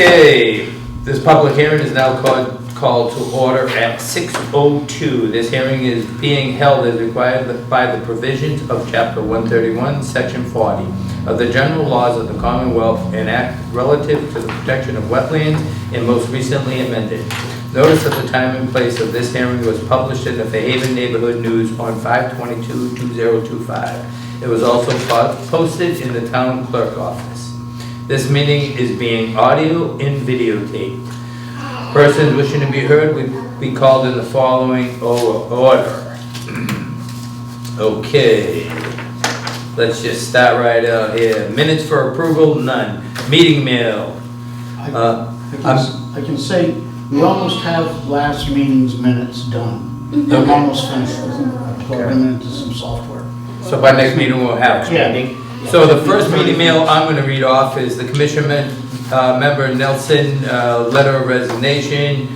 Okay, this public hearing is now called to order at 6:02. This hearing is being held as required by the provisions of Chapter 131, Section 40 of the General Laws of the Commonwealth and Act relative to the protection of wetlands, and most recently amended. Notice of the time and place of this hearing was published in the Fairhaven Neighborhood News on 5/22/2025. It was also posted in the town clerk office. This meeting is being audio and videotaped. Persons wishing to be heard will be called in the following order. Okay, let's just start right out here. Minutes for approval, none. Meeting mail. I can say we almost have last meeting's minutes done. Okay. I'm almost finished with them. I plugged them into some software. So by next meeting we'll have it. Yeah. So the first meeting mail I'm going to read off is the commission member Nelson letter of resignation.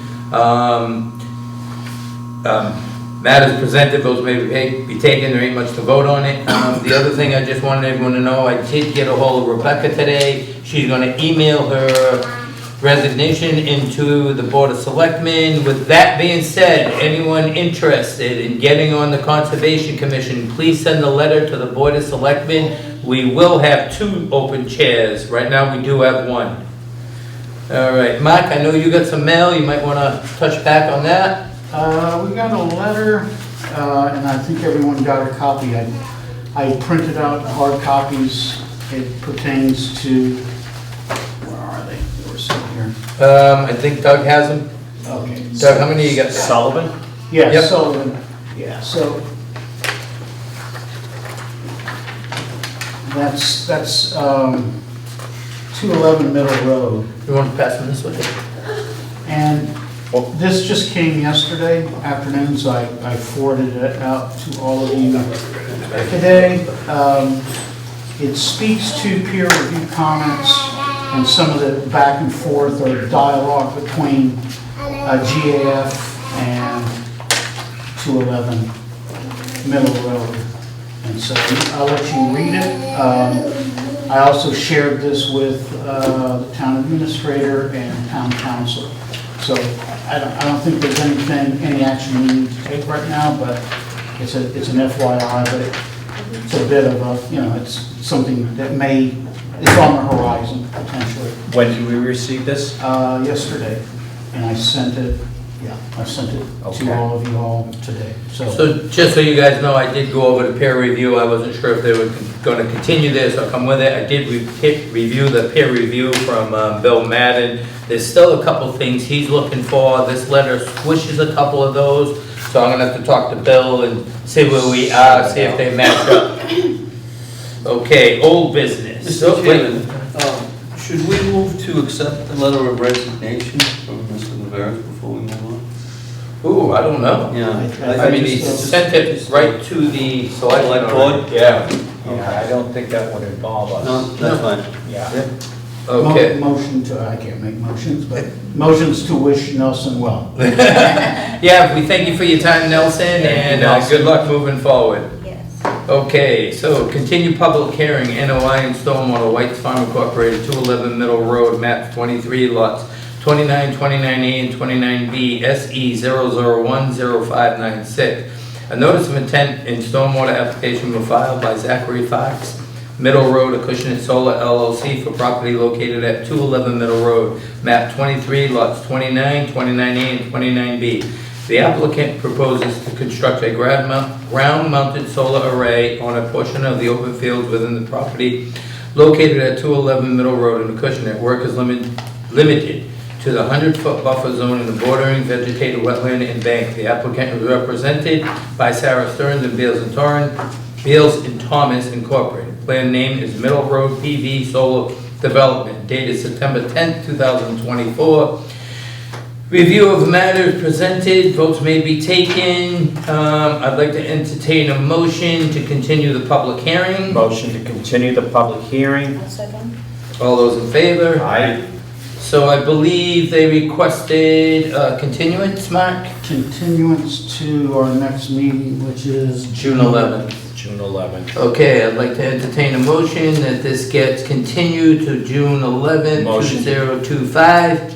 Matters presented, votes may be taken, there ain't much to vote on it. The other thing I just wanted everyone to know, I did get a hold of Rebecca today. She's going to email her resignation into the Board of Selectmen. With that being said, anyone interested in getting on the Conservation Commission, please send a letter to the Board of Selectmen. We will have 2 open chairs. Right now we do have 1. All right, Mark, I know you got some mail. You might want to touch back on that. We got a letter, and I think everyone got a copy. I printed out hard copies. It pertains to, where are they? They were sitting here. I think Doug has them. Okay. Doug, how many you got? Sullivan? Yeah, Yep. Sullivan. Yeah, so that's 211 Middle Road. You want to pass them this way? And this just came yesterday afternoon, so I forwarded it out to all of you today. It speaks to peer review comments and some of the back and forth or dialogue between GAF and 211 Middle Road. And so I'll let you read it. I also shared this with the town administrator and town council. So I don't think there's any action we need to take right now, but it's an FYI, but it's a bit of a, it's something that it's on the horizon potentially. When did we receive this? Yesterday, and I sent it Okay. to all of you all today. So just so you guys know, I did go over the peer review. I wasn't sure if they were going to continue this or come with it. I did review the peer review from Bill Madden. There's still a couple things he's looking for. This letter squishes a couple of those, so I'm going to have to talk to Bill and see where we are, see if they match up. Okay, old business. Mr. Chairman, should we move to accept the letter of resignation from Mr. Navarro before we move on? Ooh, I don't know. Yeah. I mean, he sent it right to the select board. Yeah. Yeah, I don't think that would involve us. No, that's fine. Yeah. Okay. motion to, I can't make motions, but motions to wish Nelson well. Yeah, we thank you for your time, Nelson, and good luck moving forward. Yes. Okay, so continue public hearing, NOI and Stormwater, White's Farm Incorporated, 211 Middle Road, map 23, lots 29, 29A, and 29B, SE 0010596. A notice of intent and stormwater application were filed by Zachary Fox, Middle Road, Acushnet Solar LLC, for property located at 211 Middle Road, map 23, lots 29, 29A, and 29B. The applicant proposes to construct a ground-mounted solar array on a portion of the open fields within the property located at 211 Middle Road in Acushnet. Work is limited to the 100-foot buffer zone in the bordering vegetated wetland and bank. The applicant is represented by Sarah Stearns and Beals and Thomas Incorporated. Plan name is Middle Road PV Solar Development, dated September 10th, 2024. Review of matters presented, votes may be taken. I'd like to entertain a motion to continue the public hearing. Motion to continue the public hearing. I'll second. All those in favor? Aye. So I believe they requested continuance, Mark? Continuance to our next meeting, which is June 11th. June 11th. Okay, I'd like to entertain a motion that this gets continued to June 11th, Motion. 2025.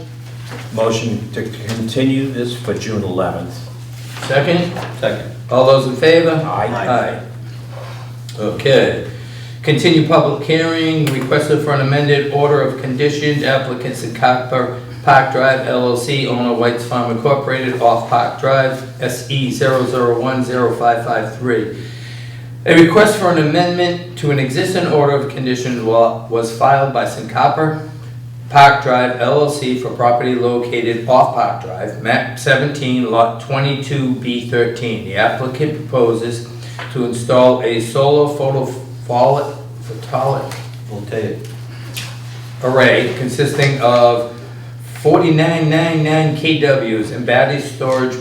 Motion to continue this for June 11th. Second? Second. All those in favor? Aye. Okay. Continue public hearing, requested for an amended order of conditions, applicants at Copper Park Drive LLC, owner White's Farm Incorporated, off Park Drive, SE 0010553. A request for an amendment to an existing order of conditions was filed by St. Copper Park Drive LLC for property located off Park Drive, map 17, lot 22B13. The applicant proposes to install a solar photovoltaic array consisting of 4999 kWs and battery storage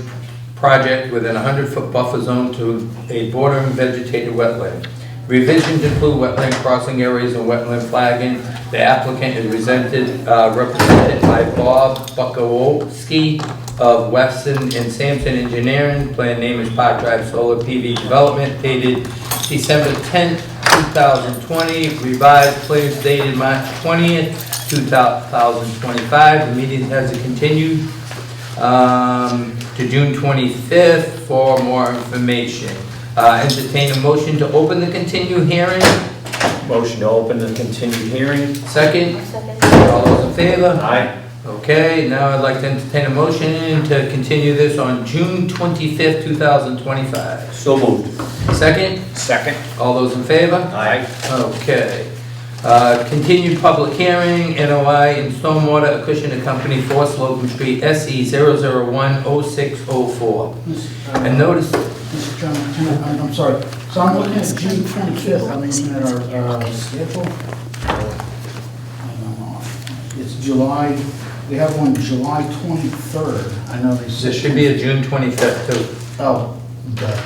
project within a 100-foot buffer zone to a bordering vegetated wetland. Revisions include wetland crossing areas and wetland flagging. The applicant is represented by Bob Bukowski of Weston and Sampson Engineering. Plan name is Park Drive Solar PV Development, dated December 10th, 2020. Revised plans dated March 20th, 2025. The meeting has continued to June 25th for more information. Entertain a motion to open the continued hearing. Motion to open the continued hearing. Second? Second. All those in favor? Aye. Okay, now I'd like to entertain a motion to continue this on June 25th, 2025. So moved. Second? Second. All those in favor? Aye. Okay. Continued public hearing, NOI and Stormwater Acushnet Company, 4 Slocum Street, SE 0010604. And notice, Mr. Chairman, I'm sorry. So I'm looking at June 25th. I'm looking at our schedule. It's July, we have one July 23rd. I know they said. there should be a June 25th too. Oh, okay.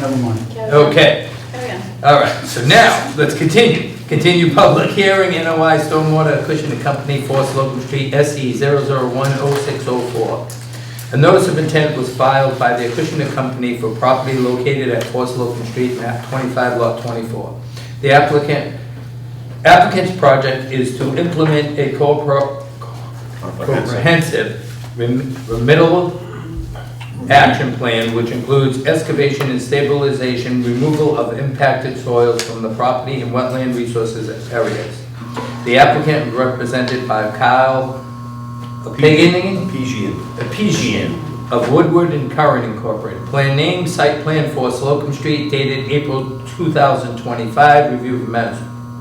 Never mind. Okay. Carry on. All right, so now, let's continue. Continue public hearing, NOI Stormwater Acushnet Company, 4 Slocum Street, SE 0010604. A notice of intent was filed by the Acushnet Company for property located at 4 Slocum Street, map 25, lot 24. The applicant's project is to implement a comprehensive remedial action plan, which includes excavation and stabilization, removal of impacted soils from the property and wetland resources areas. The applicant is represented by Kyle Apesian of Woodward and Curran Incorporated. Plan name, site plan for Slocum Street, dated April 2025. Review of matters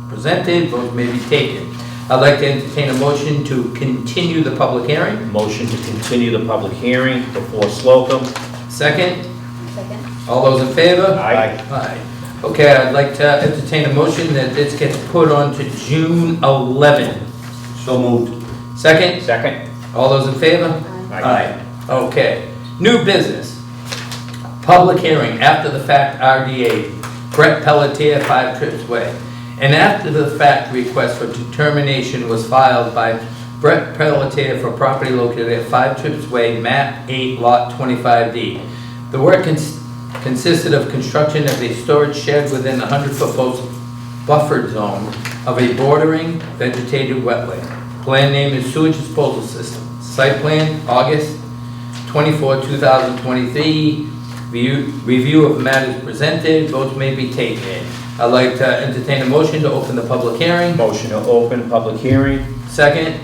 presented, votes may be taken. I'd like to entertain a motion to continue the public hearing. Motion to continue the public hearing before Slocum. Second? Second. All those in favor? Aye. Aye. Okay, I'd like to entertain a motion that this gets put on to June 11th. So moved. Second? Second. All those in favor? Aye. Okay. New business. Public hearing, after the fact RDA, Brett Pelletier, 5 Trips Way. An after the fact request for determination was filed by Brett Pelletier for property located at 5 Trips Way, map 8, lot 25D. The work consisted of construction of a storage shed within a 100-foot buffered zone of a bordering vegetated wetland. Plan name is sewage disposal system. Site plan, August 24, 2023. Review of matters presented, votes may be taken. I'd like to entertain a motion to open the public hearing. Motion to open public hearing. Second.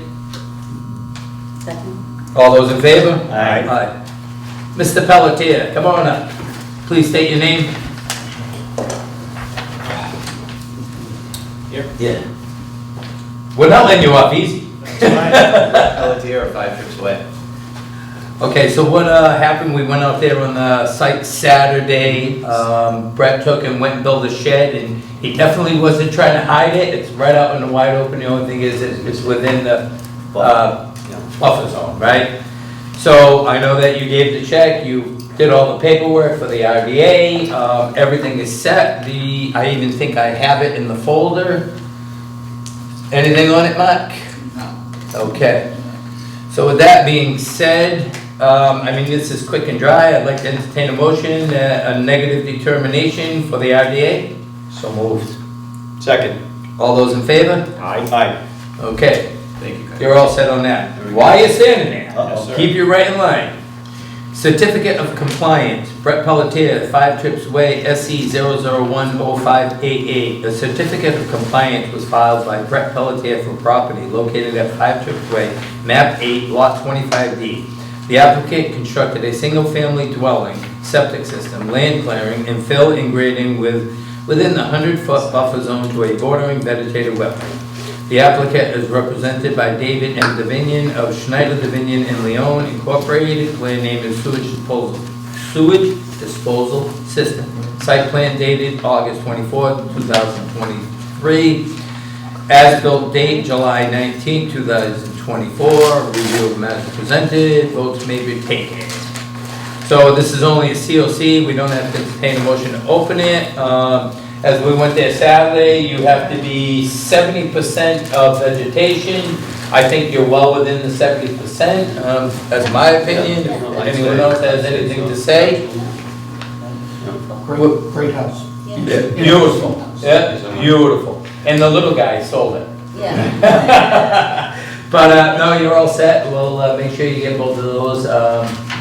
Second. All those in favor? Aye. Aye. Mr. Pelletier, come on up. Please state your name. Yeah. We're not letting you off easy. Pelletier, 5 Trips Way. Okay, so what happened, we went out there on the site Saturday. Brett took and went and built a shed, and he definitely wasn't trying to hide it. It's right out in the wide open. The only thing is it's within the buffer zone, right? So I know that you gave the check, you did all the paperwork for the RDA, everything is set. I even think I have it in the folder. Anything on it, Mark? No. Okay. So with that being said, I mean, this is quick and dry. I'd like to entertain a motion, a negative determination for the RDA. So moved. Second. All those in favor? Aye. Okay, Thank you, guys. you're all set on that. Why are you standing there? Yes, sir. Keep you right in line. Certificate of Compliance, Brett Pelletier, 5 Trips Way, SE 0010588. The certificate of compliance was filed by Brett Pelletier for property located at 5 Trips Way, map 8, lot 25D. The applicant constructed a single-family dwelling, septic system, land clearing, and fill and grading within the 100-foot buffer zone to a bordering vegetated wetland. The applicant is represented by David M. Davinian of Schneider Davinian and Leon Incorporated. Plan name is Sewage Disposal System. Site plan dated August 24, 2023. As-built date July 19, 2024. Review of matters presented. Votes may be taken. So this is only a COC. We don't have to entertain a motion to open it. As we went there Saturday, you have to be 70% of vegetation. I think you're well within the 70%, that's my opinion. If anyone else has anything to say? Great house. Yeah, beautiful, yeah, beautiful. And the little guy sold it. Yeah. But no, you're all set. We'll make sure you get both of those.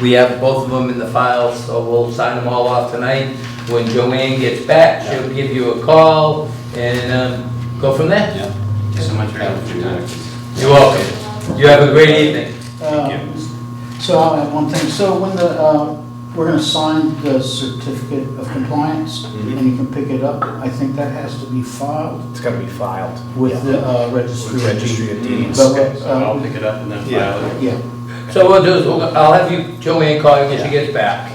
We have both of them in the file, so we'll sign them all off tonight. When Joanne gets back, she'll give you a call and go from there. Yeah. Thank you so much for your time. You're welcome. You have a great evening. So I'll add one thing. So when we're going to sign the certificate of compliance, and you can pick it up, I think that has to be filed It's got to be filed. with the registry. Registry of Deeds. But, So I'll pick it up and then file it. yeah. So what we'll do is I'll have you, Joanne, call you when she gets back.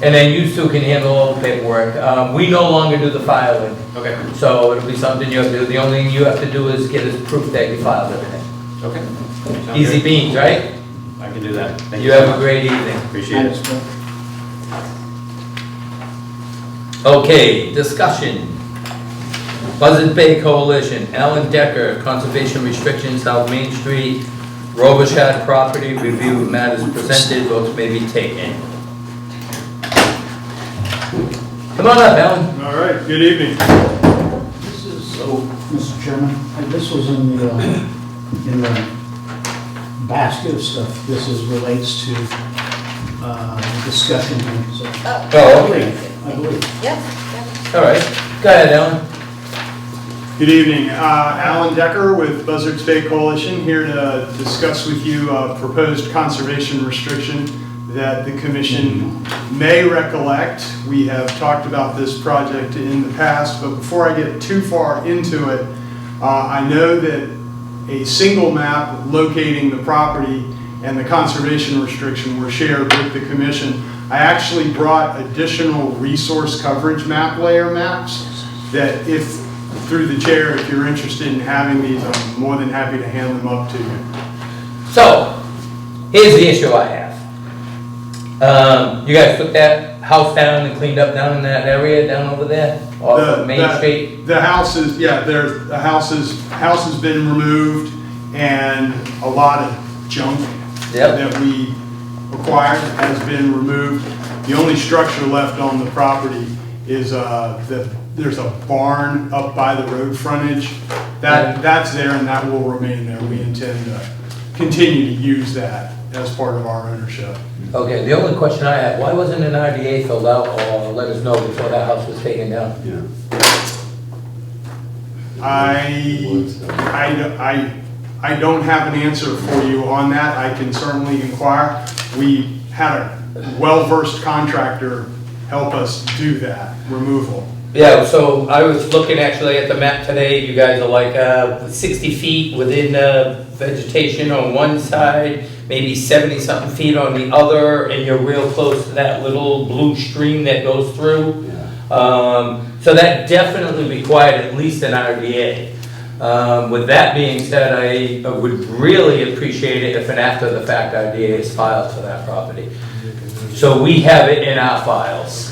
And then you two can handle all the paperwork. We no longer do the filing, Okay. so it'll be something you have to do. The only thing you have to do is get us proof that you filed everything. Okay. Sounds Easy good. beans, right? I can do that. Thank You so have a much. great evening. Appreciate it. Okay, discussion. Buzzard Bay Coalition, Alan Decker, Conservation Restrictions, South Main Street, Robichaud property, review of matters presented, votes may be taken. Come on up, Alan. All right, good evening. This is, Mr. Chairman, this was in the basket of stuff. This relates to the discussion here, so. Oh, okay. I believe. Yep. All right, go ahead, Alan. Good evening. Alan Decker with Buzzards Bay Coalition here to discuss with you a proposed conservation restriction that the commission may recollect. We have talked about this project in the past, but before I get too far into it, I know that a single map locating the property and the conservation restriction were shared with the commission. I actually brought additional resource coverage map layer maps that if, through the chair, if you're interested in having these, I'm more than happy to hand them up to you. So, here's the issue I have. You guys took that house down and cleaned up down in that area, down over there, off of Main Street? The house is, yeah, the house has been removed and a lot of junk Yep. that we acquired has been removed. The only structure left on the property is there's a barn up by the road frontage. That's there and that will remain there. We intend to continue to use that as part of our ownership. Okay, the only question I have, why wasn't an RDA filled out or let us know before that house was taken down? Yeah. I don't have an answer for you on that. I can certainly inquire. We had a well-versed contractor help us do that removal. Yeah, so I was looking actually at the map today, you guys are like 60 feet within vegetation on one side, maybe 70-something feet on the other, and you're real close to that little blue stream that goes through. So that definitely required at least an RDA. With that being said, I would really appreciate it if an after-the-fact RDA is filed for that property. So we have it in our files.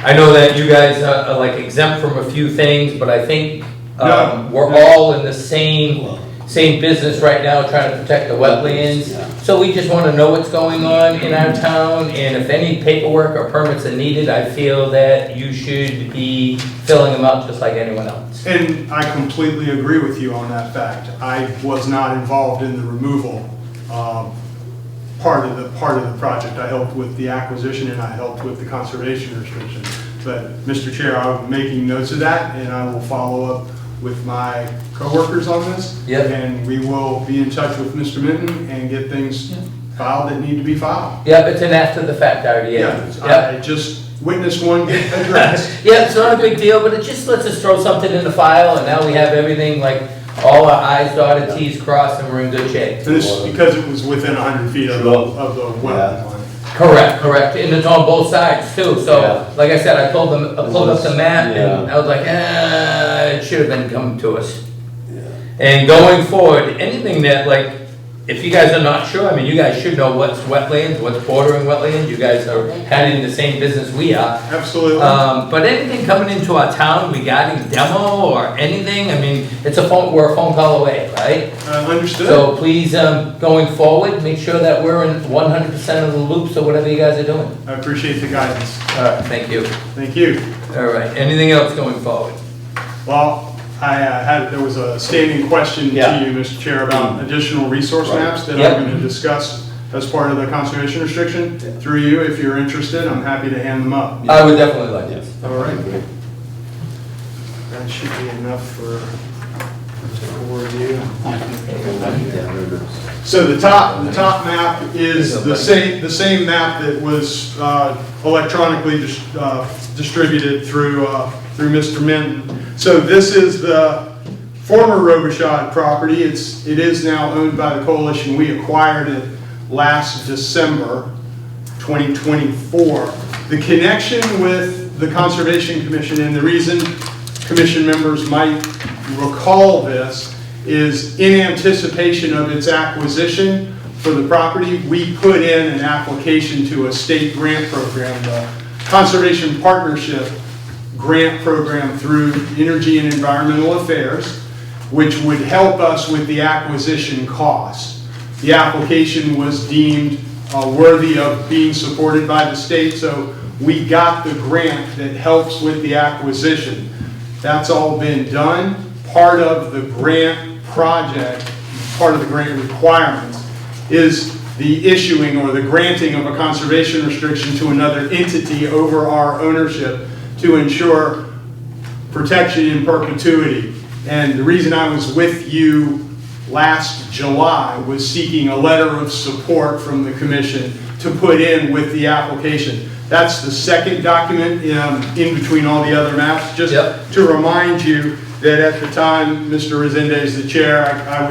I know that you guys are like exempt from a few things, but I think we're all in the same same business right now, trying to protect the wetlands. So we just want to know what's going on in our town, and if any paperwork or permits are needed, I feel that you should be filling them out just like anyone else. And I completely agree with you on that fact. I was not involved in the removal part of the project. I helped with the acquisition and I helped with the conservation restriction. But Mr. Chair, I'm making notes of that, and I will follow up with my coworkers on this. Yep. And we will be in touch with Mr. Minton and get things filed that need to be filed. Yep, it's an after the fact idea. Yeah, Yep. I just witnessed one get addressed. Yeah, it's not a big deal, but it just lets us throw something in the file, and now we have everything, like, all our i's dotted, t's crossed, and we're in good shape. And this is because it was within 100 feet of the wetland line. Correct, and it's on both sides too, so, like I said, I pulled up the map, and I was like, it should have been coming to us. And going forward, anything that, like, if you guys are not sure, I mean, you guys should know what's wetlands, what's bordering wetlands, you guys are kind of in the same business we are. Absolutely. But anything coming into our town regarding demo or anything, I mean, we're a phone call away, right? Understood. So please, going forward, make sure that we're in 100% of the loops of whatever you guys are doing. I appreciate the guidance. All right, thank you. Thank you. All right, anything else going forward? Well, there was a standing question to you, Mr. Chair, about additional resource maps that I'm going to discuss as part of the conservation restriction through you. If you're interested, I'm happy to hand them up. I would definitely like this. All right. That should be enough for review. So the top map is the same map that was electronically distributed through Mr. Minton. So this is the former Robichaud property. It is now owned by the coalition. We acquired it last December 2024. The connection with the Conservation Commission, and the reason commission members might recall this, is in anticipation of its acquisition for the property, we put in an application to a state grant program, the Conservation Partnership grant program through Energy and Environmental Affairs, which would help us with the acquisition costs. The application was deemed worthy of being supported by the state, so we got the grant that helps with the acquisition. That's all been done. Part of the grant project, part of the grant requirements, is the issuing or the granting of a conservation restriction to another entity over our ownership to ensure protection in perpetuity. And the reason I was with you last July was seeking a letter of support from the commission to put in with the application. That's the second document in between all the other maps. Just to remind you that at the time, Mr. Resendez, the chair, I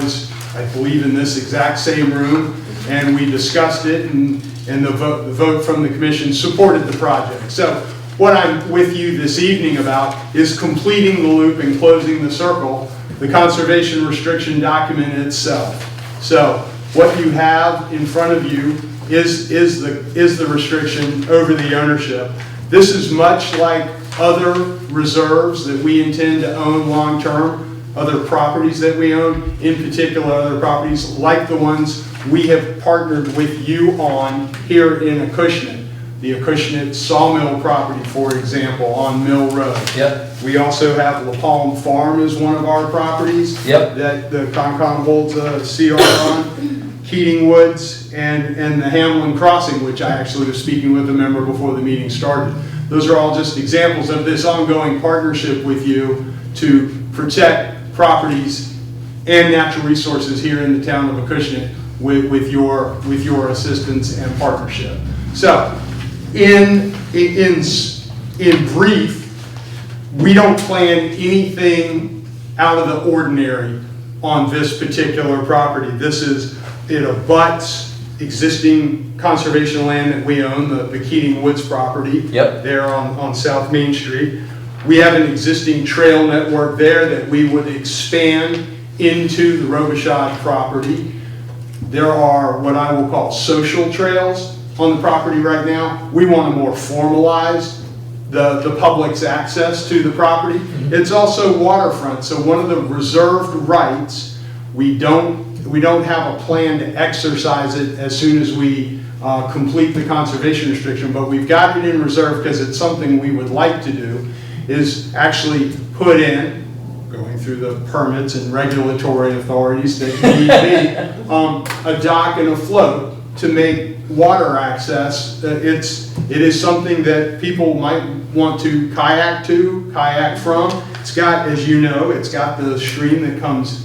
believe, in this exact same room, and we discussed it, and the vote from the commission supported the project. So what I'm with you this evening about is completing the loop and closing the circle, the conservation restriction document itself. So what you have in front of you is the restriction over the ownership. This is much like other reserves that we intend to own long-term, other properties that we own, in particular other properties like the ones we have partnered with you on here in Acushnet. The Acushnet sawmill property, for example, on Mill Road. We also have La Palm Farm as one of our properties that the Concom holds a CR on. Keating Woods and the Hamlin Crossing, which I actually was speaking with a member before the meeting started. Those are all just examples of this ongoing partnership with you to protect properties and natural resources here in the town of Acushnet with your assistance and partnership. So, in brief, we don't plan anything out of the ordinary on this particular property. It abuts existing conservation land that we own, the Keating Woods property there on South Main Street. We have an existing trail network there that we would expand into the Robichaud property. There are what I will call social trails on the property right now. We want to more formalize the public's access to the property. It's also waterfront, so one of the reserved rights We don't have a plan to exercise it as soon as we complete the conservation restriction, but we've got it in reserve because it's something we would like to do, is actually put in, going through the permits and regulatory authorities that need be, a dock and a float to make water access. It is something that people might want to kayak from. It's got, as you know, it's got the stream that comes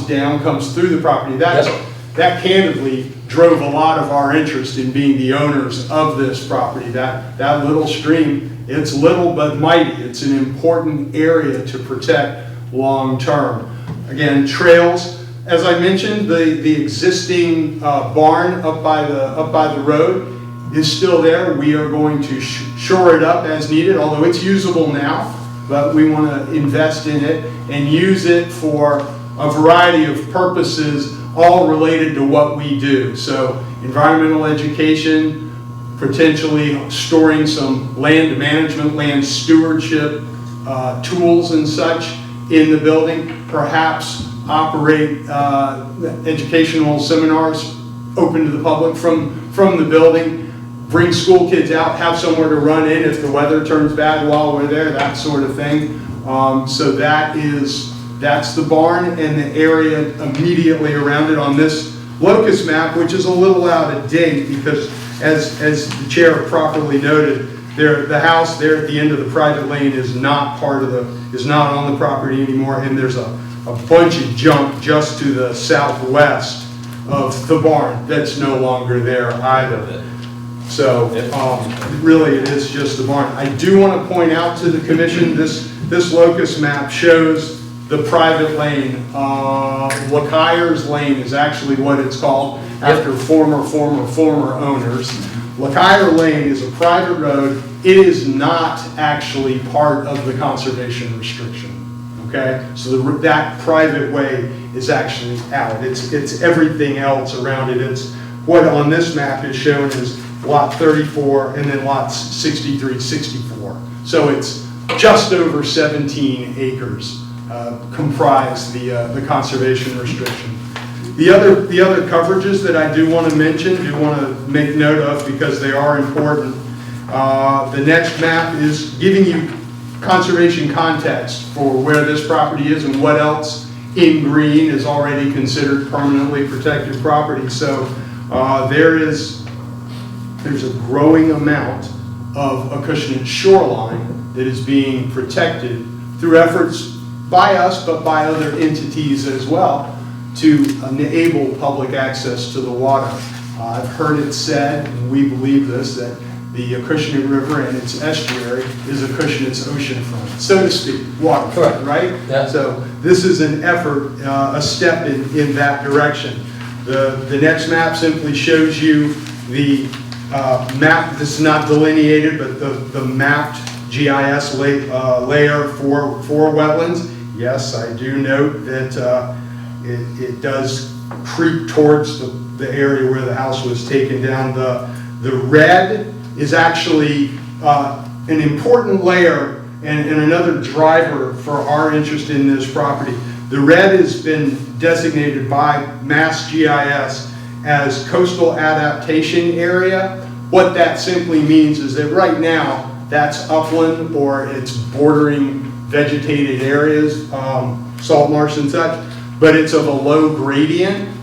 down, comes through the property. That candidly drove a lot of our interest in being the owners of this property. That little stream, it's little but mighty. It's an important area to protect long term. Again, trails, as I mentioned, the existing barn up by the road is still there. We are going to shore it up as needed, although it's usable now, but we want to invest in it and use it for a variety of purposes, all related to what we do. So environmental education, potentially storing some land management, land stewardship tools and such in the building, perhaps operate educational seminars open to the public from the building, bring school kids out, have somewhere to run in if the weather turns bad while we're there, that sort of thing. So that's the barn and the area immediately around it on this locus map, which is a little out of date because, as the chair properly noted, the house there at the end of the private lane is not on the property anymore, and there's a bunch of junk just to the southwest of the barn that's no longer there either. So really, it is just the barn. I do want to point out to the commission this locus map shows the private lane. LaCuyer's Lane is actually what it's called after former owners. LaCuyer Lane is a private road. It is not actually part of the conservation restriction. Okay, so that private way is actually out. It's everything else around it. It's what on this map is shown as lot 34 and then lots 63, 64. So it's just over 17 acres. Comprise the conservation restriction. The other coverages that I do want to mention, do want to make note of because they are important. The next map is giving you conservation context for where this property is and what else in green is already considered permanently protected property. So there's a growing amount of Acushnet shoreline that is being protected through efforts by us, but by other entities as well, to enable public access to the water. I've heard it said, and we believe this, that the Acushnet River and its estuary is Acushnet's oceanfront, so to speak, waterfront, right? Yeah. So this is an effort, a step in that direction. The next map simply shows you the map. This is not delineated, but the mapped GIS layer for wetlands. Yes, I do note that it does creep towards the area where the house was taken down. The red is actually an important layer and another driver for our interest in this property. The red has been designated by Mass GIS as coastal adaptation area. What that simply means is that right now that's upland or it's bordering vegetated areas, salt marsh and such, but it's of a low gradient,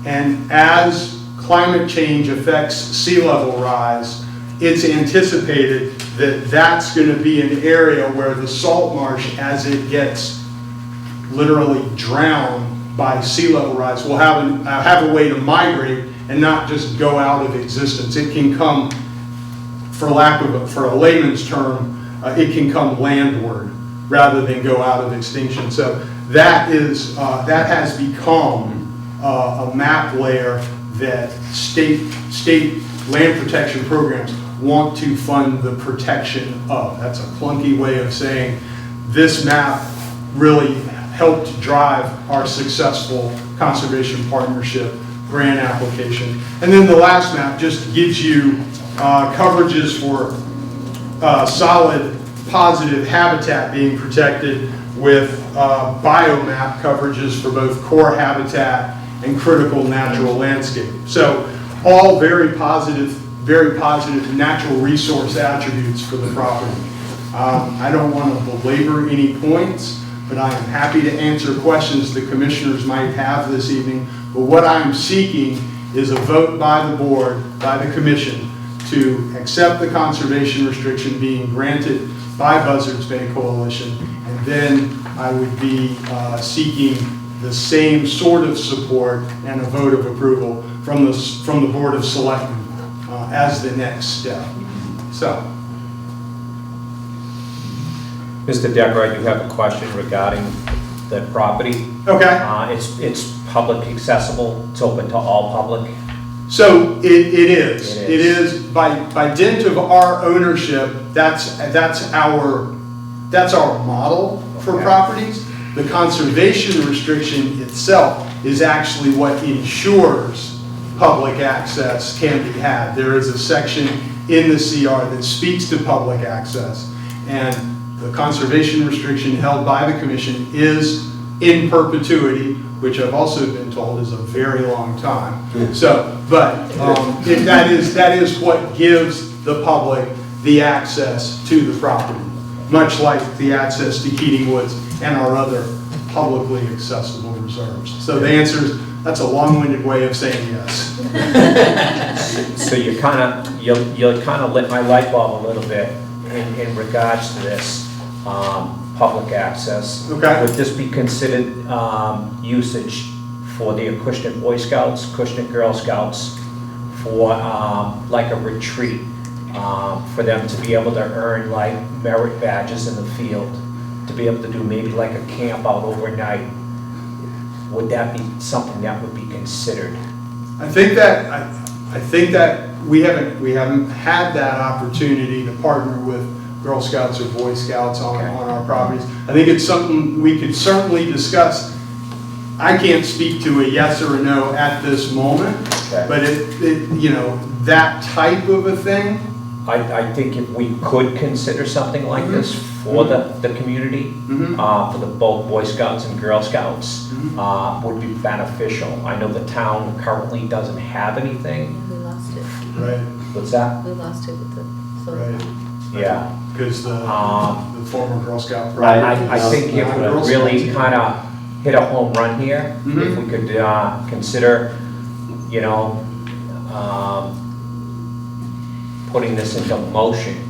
and as climate change affects sea level rise, it's anticipated that that's going to be an area where the salt marsh, as it gets literally drowned by sea level rise, will have a way to migrate and not just go out of existence. It can come, for a layman's term, it can come landward rather than go out of extinction. So that has become a map layer that state land protection programs want to fund the protection of. That's a clunky way of saying this map really helped drive our successful conservation partnership grant application. And then the last map just gives you coverages for solid positive habitat being protected with biomap coverages for both core habitat and critical natural landscape. So all very positive natural resource attributes for the property. I don't want to belabor any points, but I am happy to answer questions the commissioners might have this evening. But what I'm seeking is a vote by the board, by the commission, to accept the conservation restriction being granted by Buzzards Bay Coalition, and then I would be seeking the same sort of support and a vote of approval from the Board of Selectmen as the next step. So. Mr. Decker, I do have a question regarding the property. Okay. It's public accessible, it's open to all public. So it is. It is by dint of our ownership. That's our model for Okay. properties. The conservation restriction itself is actually what ensures public access can be had. There is a section in the CR that speaks to public access, and the conservation restriction held by the commission is in perpetuity, which I've also been told is a very long time. So, but that is what gives the public the access to the property, much like the access to Keating Woods and our other publicly accessible reserves. So the answer is, that's a long-winded way of saying yes. So you kind of lit my light bulb a little bit in regards to this public access. Okay. Would this be considered usage for the Acushnet Boy Scouts, Acushnet Girl Scouts, for like a retreat, for them to be able to earn like merit badges in the field, to be able to do maybe like a camp out overnight? Would that be something that would be considered? I think that we haven't had that opportunity to partner with Girl Scouts or Boy Scouts on our properties. I think it's something we could certainly discuss. I can't speak to a yes or a no at this moment, but that type of a thing. I think if we could consider something like this for the community, for the both Boy Scouts and Girl Scouts, would be beneficial. I know the town currently doesn't have anything. We lost it. Right. What's that? We lost it with the solar. Right. Yeah. Because the former Girl Scout. I think it would really kind of hit a home run here if we could consider, putting this into motion.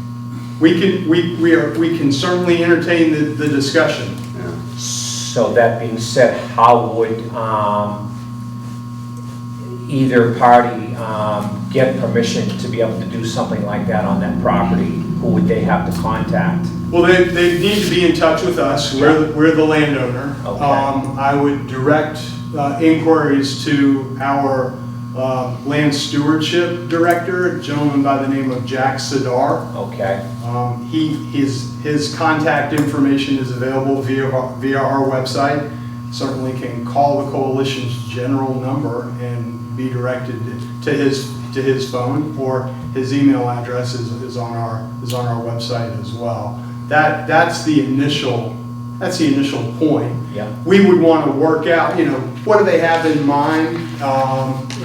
We can certainly entertain the discussion. So that being said, how would either party get permission to be able to do something like that on that property? Who would they have to contact? Well, they need to be in touch with us. We're the landowner. Okay. I would direct inquiries to our land stewardship director, a gentleman by the name of Jack Sadar. Okay. His contact information is available via our website. Certainly can call the coalition's general number and be directed to his phone, or his email address is on our website as well. That's the initial point. Yeah. We would want to work out, what do they have in mind,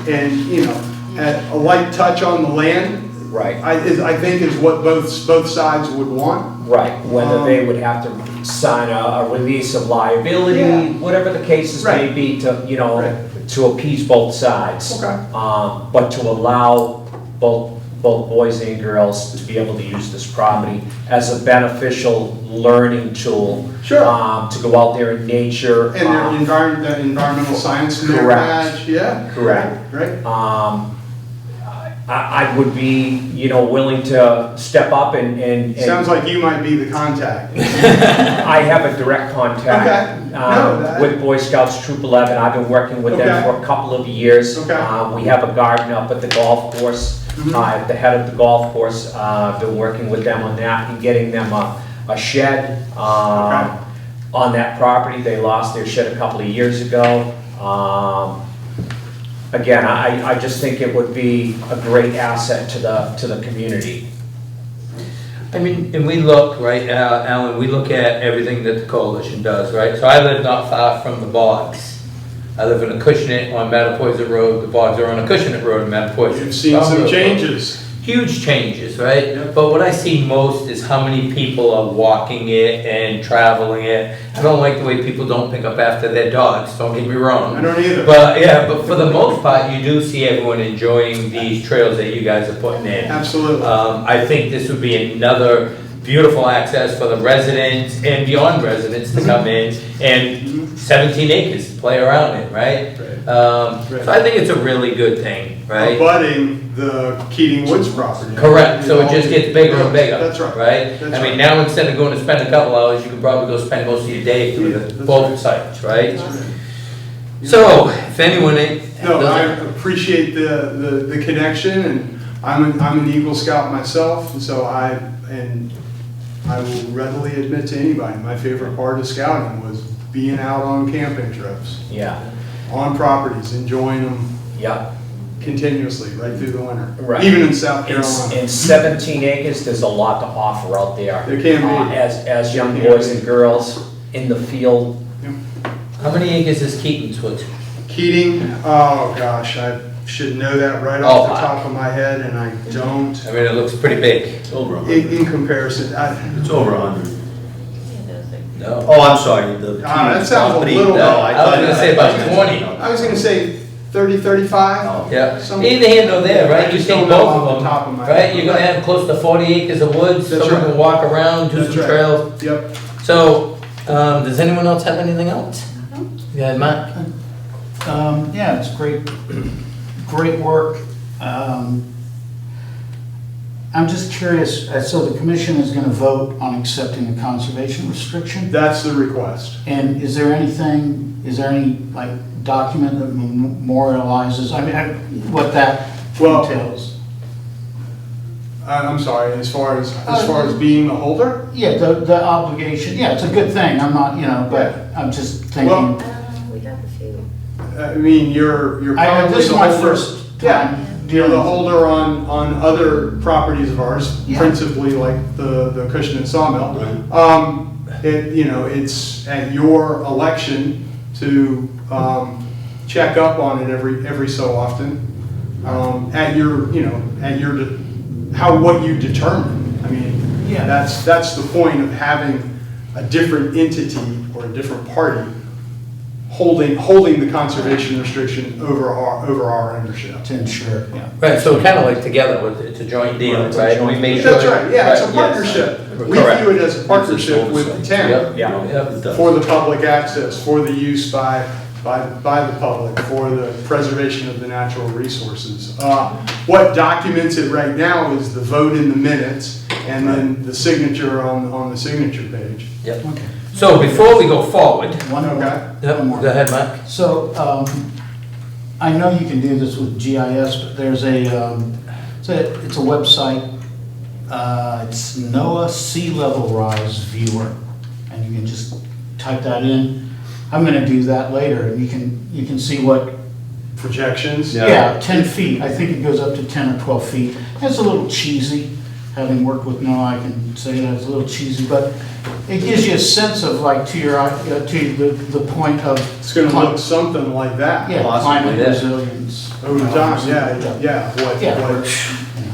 and at a light touch on the land. Right. I think is what both sides would want. Right. Whether they would have to sign a release of liability, whatever the cases may be, to to appease both sides. Okay. But to allow both boys and girls to be able to use this property as a beneficial learning tool. Sure. To go out there in nature. And the environmental science in their Correct. badge, yeah. Correct. Right. I would be, willing to step up and Sounds like you might be the contact. I have a direct contact Okay. with Boy Scouts Troop 11. I've been working with them Okay. for a couple of years. Okay. We have a garden up at the golf course, at the head of the golf course. I've been working with them on that and getting them a shed on that property. They lost their shed a couple of years ago. Again, I just think it would be a great asset to the community. I mean, and we look, right, Alan, we look at everything that the coalition does, right? So I live not far from the bogs. I live in Acushnet on Mattapoisett Road, the bogs are on Acushnet Road in Mattapoisett. You've seen some changes. Huge changes, right? Yep. But what I see most is how many people are walking it and traveling it. I don't like the way people don't pick up after their dogs, don't get me wrong. I don't either. But yeah, but for the most part, you do see everyone enjoying these trails that you guys are putting in. Absolutely. I think this would be another beautiful access for the residents and beyond residents to come in and 17 acres to play around in, right? So I think it's a really good thing, right? Abutting the Keating Woods property. Correct, so it just gets bigger and bigger. That's right. Right? That's I mean, right. now instead of going to spend a couple hours, you could probably go spend most of your day through Yeah, the that's both right. sites, right? That's right. So, if anyone ain't. No, I appreciate the connection, and I'm an Eagle Scout myself, and so I will readily admit to anybody, my favorite part of scouting was being out on camping trips, Yeah, on properties, enjoying them yeah. continuously, right through the winter. Right. Even in South In Carolina. 17 acres, there's a lot to offer out there. There can be. As young boys and girls in the field. How many acres is Keaton's Woods? Keating, oh gosh, I should know that right off the Oh, top of my head, and I don't. I mean, it looks pretty big. It's over 100. In comparison, It's over 100. No. Oh, I'm sorry, the that sounds a property. little- No, I was gonna say about 20. I was gonna say 30, 35. Oh. Yeah, Some- either hand or there, right? I You just take don't know both off of the them, top of my right? head. You're gonna have close to 40 acres of woods, That's someone right. can walk around, do That's some right. trails. Yep. So, does anyone else have anything else? Yeah, Matt? Yeah, it's great work. I'm just curious, so the commission is gonna vote on accepting the conservation restriction? That's the request. And is there any like document that memorializes, what that Well- entails? I'm sorry, as far as being the holder? Yeah, the obligation, yeah, it's a good thing, I'm not, but I'm just thinking, Well, We have a few. I mean, you're probably this is the my holder. first Yeah, time you're dealing the with it. holder on other properties of ours, Yeah. principally like the Acushnet Sawmill. Right. It's at your election to check up on it every so often. What you determine. I mean, Yeah. that's the point of having a different entity or a different party holding the conservation restriction over our ownership. to ensure, yeah. Right, so kind of like together, it's a joint deal, Right, it's a right? joint We made That's sure- right, yeah, it's a right, yes. partnership. We Correct. view it as a partnership with the town Yep, Yeah. yep. It does. for the public access, for the use by the public, for the preservation of the natural resources. What documents it right now is the vote in the minutes and then the signature on the signature page. Yep. Okay. So before we go forward, One more. Okay. yep, One more. go ahead, Mike. So, I know you can do this with GIS, but there's it's a website, it's NOAA Sea Level Rise Viewer, and you can just type that in. I'm gonna do that later, and you can see what, Projections. yeah, 10 feet, I think it goes up to 10 or 12 feet. It's a little cheesy, having worked with NOAA, I can say that it's a little cheesy, but it gives you a sense of like to the point of. It's gonna look something like that. Yeah, Possibly, climate yeah. resilience. Over time, yeah. Yeah.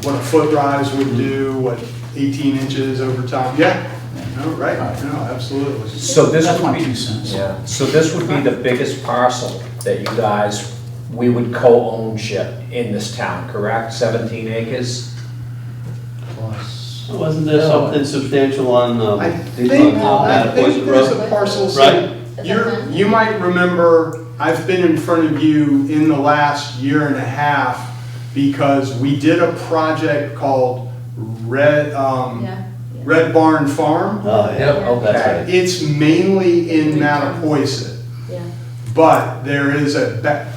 What a foot rise would do, what 18 inches over time, yeah. No, right, no, absolutely. So this That's would my be, 2 cents. yeah, so this would be the biggest parcel that you guys, we would co-ownership in this town, correct? 17 acres? Plus. Wasn't there something substantial on, I on think Mattapoisett there's Road? a parcel, Right. you might remember, I've been in front of you in the last year and a half because we did a project called Red Barn Farm. Oh, yeah, Yep. oh, that's right. It's mainly in Mattapoisett, Yeah. but there is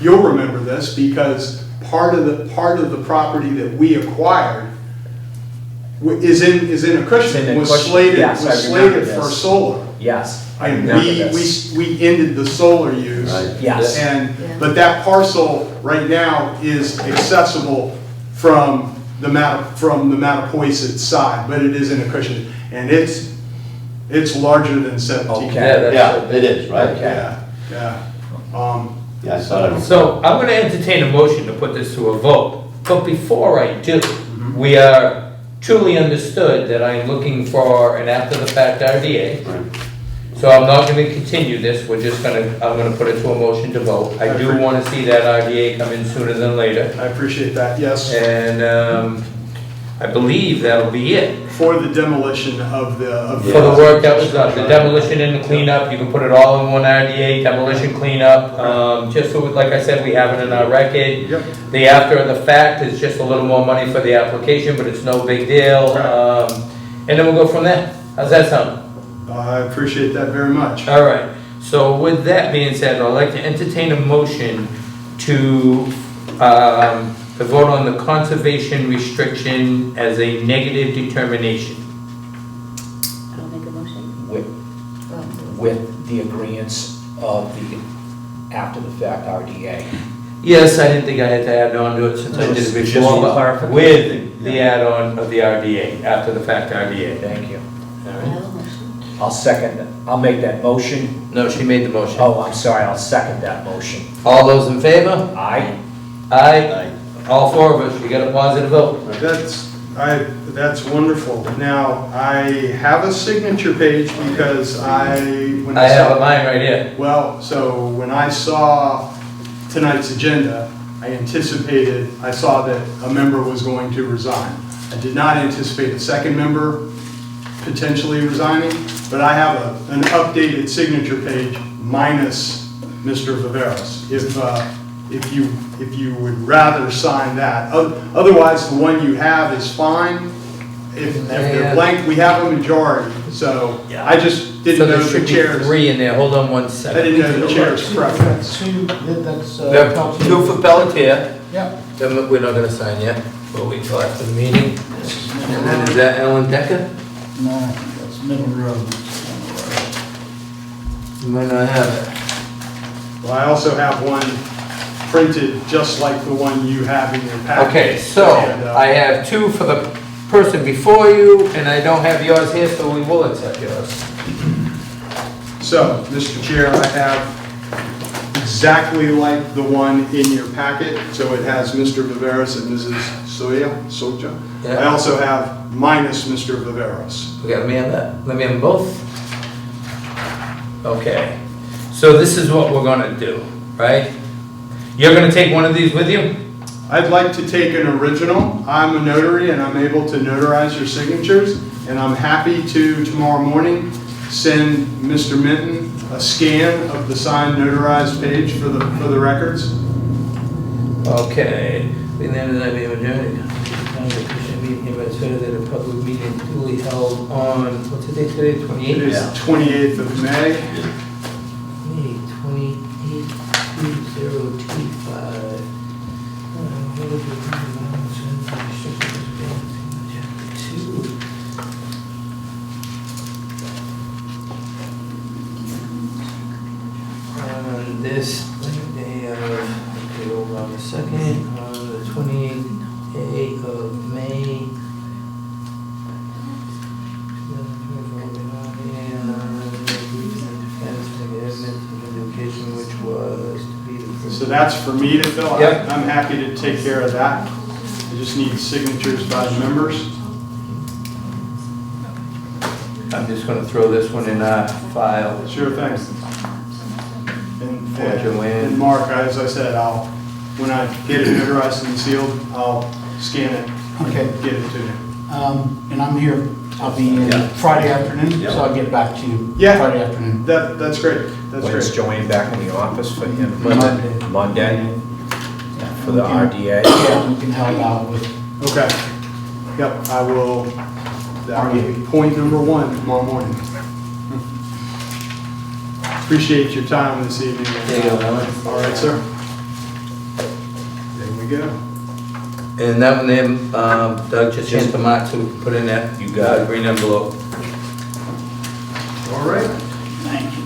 you'll remember this because part of the property that we acquired is in Acushnet, in was Acushnet. slated, Yes, I was remember slated for this. solar. Yes, I And remember this. we ended the solar use. Right. Yes. And, Yeah. but that parcel right now is accessible from from the Mattapoisett side, but it is in Acushnet. And it's larger than 17. Okay. Yeah, it is, right? Okay. Yeah. Yeah, I saw it. So I'm gonna entertain a motion to put this to a vote, but before I do, we are truly understood that I'm looking for an after-the-fact RDA. Right. So I'm not gonna continue this, I'm gonna put it to a motion to vote. I do wanna see that RDA come in sooner than later, I appreciate that, yes. and, I believe that'll be it. For the demolition of the. For the work that was done, the demolition and the cleanup, you can put it all in one RDA, demolition cleanup, just so, like I said, we have it in our record. Yep. The after the fact is just a little more money for the application, but it's no big deal. Right. And then we'll go from there. How's that sound? I appreciate that very much. All right. So with that being said, I'd like to entertain a motion to vote on the conservation restriction as a negative determination. I'll make a motion. With the agreeance of the after-the-fact RDA. Yes, I didn't think I had to add on to it since I did it Just before, for but clarification. with the add-on of the RDA, after the fact RDA. Thank you. I have a motion. I'll second it. I'll make that motion. No, she made the motion. Oh, I'm sorry, I'll second that motion. All those in favor? Aye. Aye. All four of us, we got a positive vote. That's wonderful. Now, I have a signature page because when I have mine right here. Well, so when I saw tonight's agenda, I saw that a member was going to resign. I did not anticipate a second member potentially resigning, but I have an updated signature page minus Mr. Viveros. If you would rather sign that. Otherwise, the one you have is fine. If they're blank, we have a majority, so I just So didn't know there the should be chairs. 3 in there, hold on one I second. didn't know the chairs preference. That's, We have 2 for Pelletier, Yeah. then we're not gonna sign yet, we'll wait till after the meeting. And then is that Alan Decker? No, that's Middle Road. You might not have it. Well, I also have one printed just like the one you have in your packet. Okay, so I have 2 for the person before you, and I don't have yours here, so we will accept yours. So, Mr. Chair, I have exactly like the one in your packet. So it has Mr. Viveros and Mrs. Soja. I Yeah. also have minus Mr. Viveros. Okay, let me have that. Let me have them both. Okay, so this is what we're gonna do, right? You're gonna take one of these with you? I'd like to take an original. I'm a notary and I'm able to notarize your signatures. And I'm happy to, tomorrow morning, send Mr. Minton a scan of the signed notarized page for the records. Okay. And then I may adjourn. It's better that a public meeting duly held on, what's the date today, It 28th? is 28th of May. May 28th, 2025. On this day of, okay, hold on a second, on the 28th of May. Which was to be the. So that's for me to fill out. Yep. I'm happy to take care of that. I just need signatures by the members. I'm just gonna throw this one in our file. Sure thing. For Joanne. And Mark, as I said, when I get it notarized and sealed, I'll scan it, Okay, get it to you. and I'm here, I'll be in Yeah. Friday afternoon, Yeah. so I'll get back to you Yeah. Friday afternoon. That's great, that's When's great. Joanne back in the office for him? Monday. Monday, Yeah, for the we can- RDA? Yeah, we can help out with, Okay. Yep, I will, that will be point number 1 tomorrow morning. Appreciate your time this evening. There you go, Alan. All right, sir. There we go. And that one there, Doug, just hand to Mark so we can put in that. You got it. Green envelope. All right. thank you.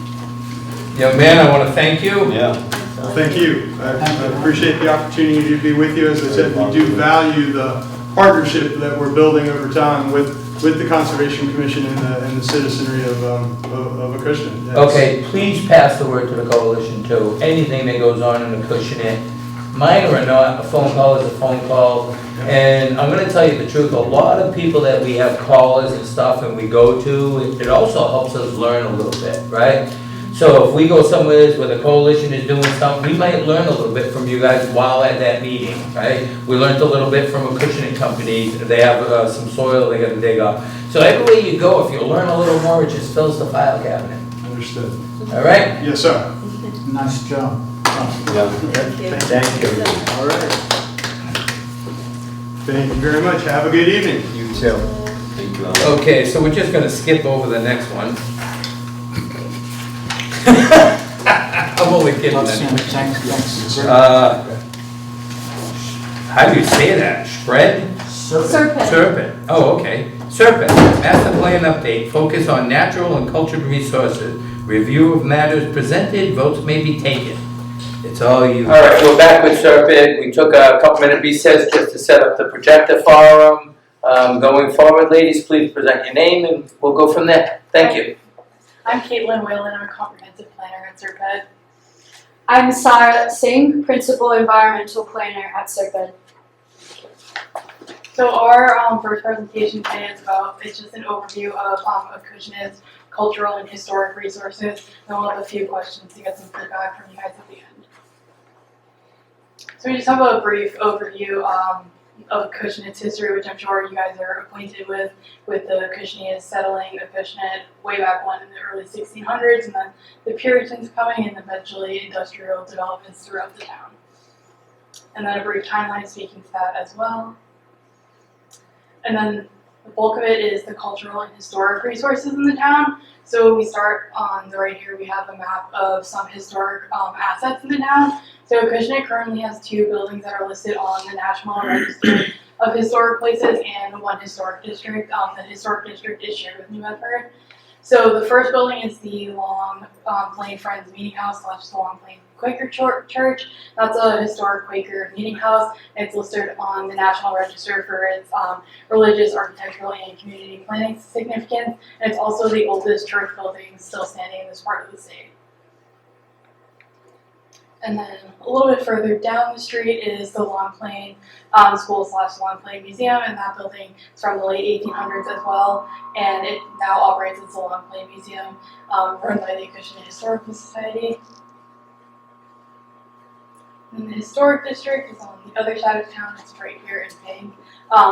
Young man, I wanna thank you. Yeah. Well, thank you. I appreciate the opportunity to be with you. As I said, we do value the partnership that we're building over time with the Conservation Commission and the citizenry of Acushnet. That's- Okay, please pass the word to the coalition too. Anything that goes on in Acushnet, minor or not, a phone call is a phone call. And I'm gonna tell you the truth, a lot of people that we have callers and stuff and we go to, it also helps us learn a little bit, right? So if we go somewhere where the coalition is doing something, we might learn a little bit from you guys while at that meeting, right? We learned a little bit from Acushnet company, they have some soil they gotta dig up. So everywhere you go, if you learn a little more, it just fills the file cabinet, Understood. all right? Yes, sir. Nice job. Thank you. All right. Thank you very much. Have a good evening. You too. Thank you, Alan. Okay, so we're just gonna skip over the next one. I'm only kidding. Thanks. How do you say that? Spread? Serpent. Serpent. Oh, okay. Serpent, master plan update, focus on natural and cultured resources. Review of matters presented, votes may be taken. It's all you. All right, we're back with Serpent. We took a couple-minute recess just to set up the projector forum. Going forward, ladies, please present your name and we'll go from there. Thank you. I'm Caitlin Whalen, I'm a comprehensive planner at Serpent. I'm Sarah Singh, principal environmental planner at Serpent. So our first presentation today is it's just an overview of Acushnet's cultural and historic resources, and we'll have a few questions to get some feedback from you guys at the end. So we just have a brief overview of Acushnet's history, which I'm sure you guys are acquainted with the Acushnets settling Acushnet way back when in the early 1600s, and then the Puritans coming, and eventually industrial developments throughout the town. And then a brief timeline speaking to that as well. And then the bulk of it is the cultural and historic resources in the town. So we start on the right here, we have a map of some historic assets in the town. So Acushnet currently has 2 buildings that are listed on the National Register of Historic Places and 1 historic district. The historic district is shared with New Bedford. So the first building is the Long Plain Friends Meeting House / the Long Plain Quaker Church. That's a historic Quaker meeting house. It's listed on the National Register for its religious, architectural, and community planning significance. And it's also the oldest church building still standing in this part of the state. And then a little bit further down the street is the Long Plain School / Long Plain Museum, and that building is from the late 1800s as well, and it now operates as the Long Plain Museum, run by the Acushnet Historical Society. And the historic district is on the other side of town. It's right here in pink,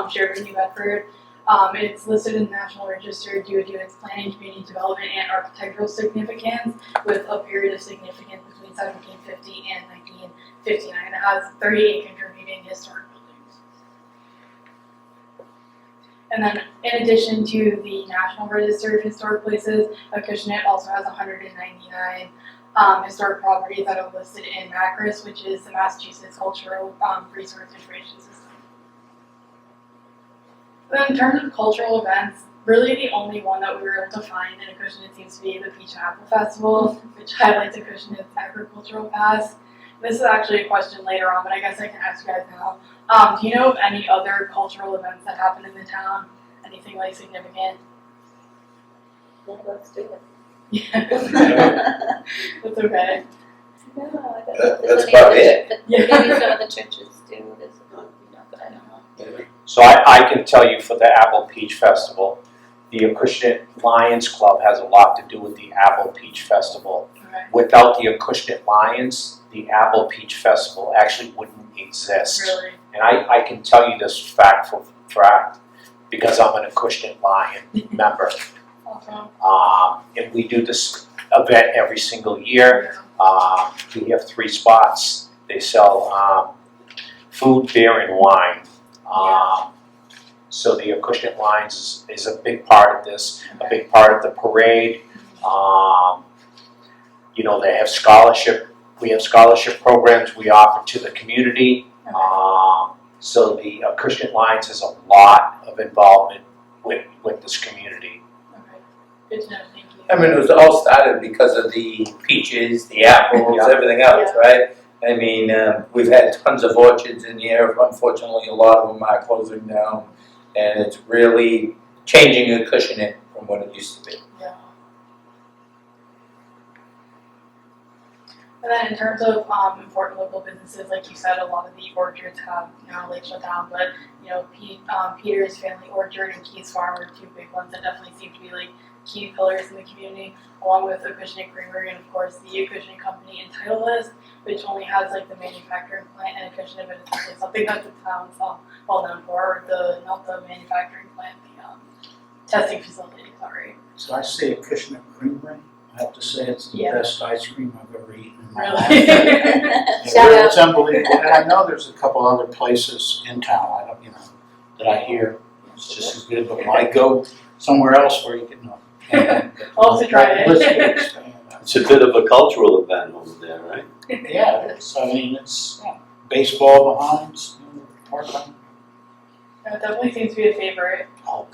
shared with New Bedford. It's listed in the National Register due to its planning, community development, and architectural significance, with a period of significance between 1750 and 1959. It has 38 contributing historic buildings. And then, in addition to the National Register of Historic Places, Acushnet also has 199 historic properties that are listed in MACRIS, which is the Massachusetts Cultural Resource Information System. Then in terms of cultural events, really the only one that we were able to find in Acushnet seems to be the Peach and Apple Festival, which highlights Acushnet's agricultural past. This is actually a question later on, but I guess I can ask you guys now. Do you know of any other cultural events that happen in the town? Anything like significant? Yeah, let's do it. Yeah. That's okay. No, That's about it. Maybe some of the churches do this, but I don't know. So I can tell you for the Apple Peach Festival, the Acushnet Lions Club has a lot to do with the Apple Peach Festival. Okay. Without the Acushnet Lions, the Apple Peach Festival actually wouldn't exist. Really? And I can tell you this fact for fact because I'm an Acushnet Lion member. Awesome. And we do this event every single year. We have 3 spots. They sell food, beer, and wine. So the Acushnet Lions is a big part of this, a big part of the parade. You know, they have scholarship. We have scholarship programs we offer to the community. So the Acushnet Lions has a lot of involvement with this community. Okay. Good to know. Thank you. I mean, it was all started because of the peaches, the apples, Yeah. everything else, Yeah. right? I mean, we've had tons of orchards in here. Unfortunately, a lot of them are closing down, and it's really changing Acushnet from what it used to be. Yeah. And then in terms of important local businesses, like you said, a lot of the orchards have now like shut down, but you know, Peter's Family Orchard and Keys Farm are two big ones that definitely seem to be like key pillars in the community, along with Acushnet Creamery and of course the Acushnet Company and Title List, which only has like the manufacturing plant in Acushnet, but it's actually something that the town's well known for, or not the manufacturing plant, the testing facility, sorry. So I say Acushnet Creamery. I have to say it's the Yeah. best ice cream I've ever eaten in my life. Really? Shout out. It's unbelievable. And I know there's a couple other places in town, I don't, that I hear it's just as good, but why go somewhere else where you can know? Also tried it. Let's expand that. It's a bit of a cultural event over there, right? Yeah, it is. I mean, it's baseball behind, part-time. It definitely seems to be a favorite. Oh,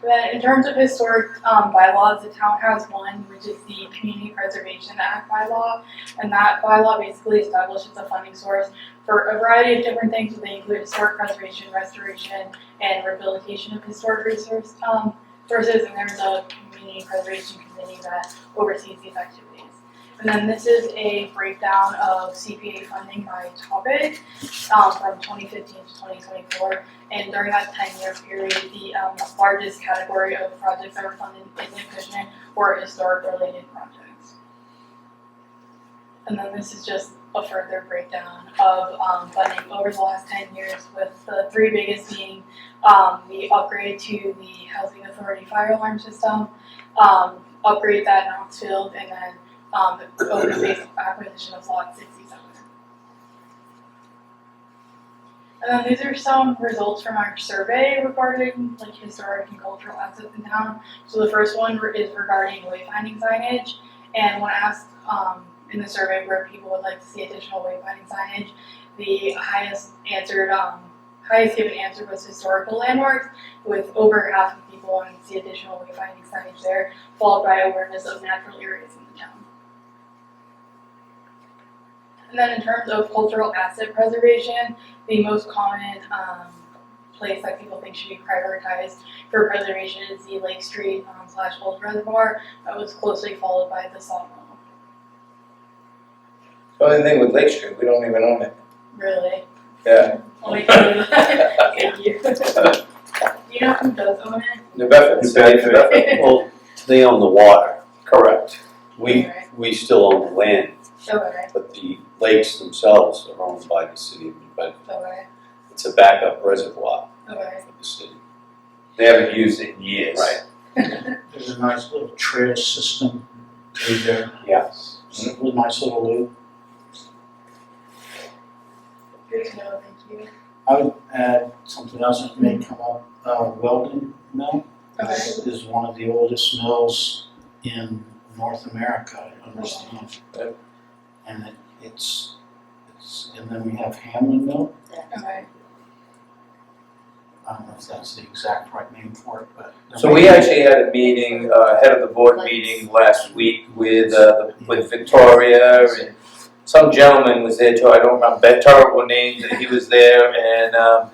Then in terms of historic bylaws, the town has one, which is the Community Preservation Act bylaw, and that bylaw basically establishes a funding source for a variety of different things. So they include historic preservation, restoration, and rehabilitation of historic sources, and there's a community preservation committee that oversees these activities. And then this is a breakdown of CPA funding by topic from 2015 to 2024. And during that 10-year period, the largest category of projects that were funded in Acushnet were historic-related projects. And then this is just a further breakdown of funding over the last 10 years, with the three biggest being the upgrade to the Housing Authority fire alarm system, upgrades at Knoxfield, and then the open space acquisition of lot 67. And then these are some results from our survey regarding like historic and cultural assets in town. So the first one is regarding wayfinding signage, and when asked in the survey where people would like to see additional wayfinding signage, the highest given answer was historical landmarks, with over half of people wanting to see additional wayfinding signage there, followed by awareness of natural areas in the town. And then in terms of cultural asset preservation, the most common place that people think should be prioritized for preservation is the Lake Street / Old Reservoir. That was closely followed by the Sawmill. The only thing with Lake Street, we don't even own it. Really? Yeah. I'll make sure of that. Thank you. Do you know who does own it? New Bedford. New Bedford. Well, they own the water. Correct. We still own the land, Okay. but the lakes themselves are owned by the city of New Bedford. Okay. It's a backup reservoir Okay. for the city. They haven't used it in years. Right. there's a nice little trail system through there. Yes. It's a really nice little loop. Good to know. Thank you. I would add something else that may come up. Weldon Mill Okay. is one of the oldest mills in North America, I understand. Yep. And it's, and then we have Hamlin Mill. Okay. I don't know if that's the exact right name for it, but. So we actually had a meeting, head of the board meeting last week with Victoria, and some gentleman was there too, I don't remember, terrible names, and he was there, and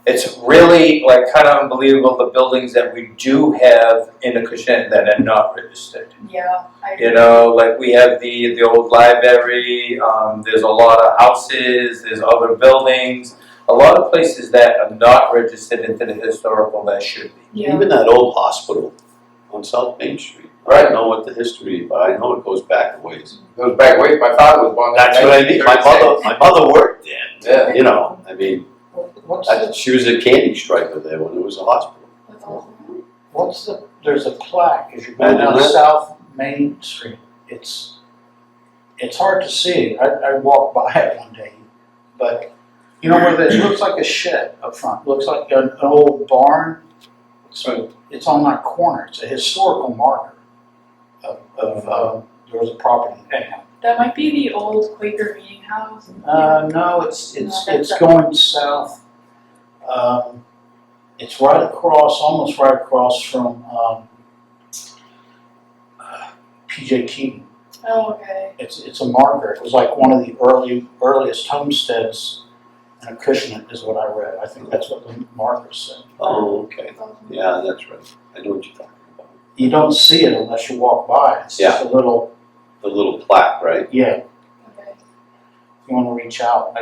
it's really like kind of unbelievable the buildings that we do have in Acushnet that are not registered. Yeah. I agree. You know, like we have the old library, there's a lot of houses, there's other buildings, a lot of places that are not registered into the historical that should be. Yeah. Even that old hospital on South Main Street. I don't know what the history, but I know it goes back a ways. Goes back way, my father was born. That's what I mean. My mother worked there. Yeah. You know, I mean, What's she was a candy striper there when it was a hospital. That's awesome. there's a plaque as you're I going know down that. South Main Street. It's hard to see. I walked by it one day, but you know where it looks like a shed up front, looks like an old barn. It's on that corner. It's a historical marker of there was a property. Anyhow. That might be the old Quaker meeting house. No, it's going south. It's right across, almost right across from PJ Keaton. Oh, okay. It's a marker. It was like one of the earliest homesteads in Acushnet is what I read. I think that's what the marker said. Oh, okay. Yeah, that's right. I know what you're talking about. You don't see it unless you walk by. It's just a little, The little plaque, right? yeah, Okay. if you want to reach out.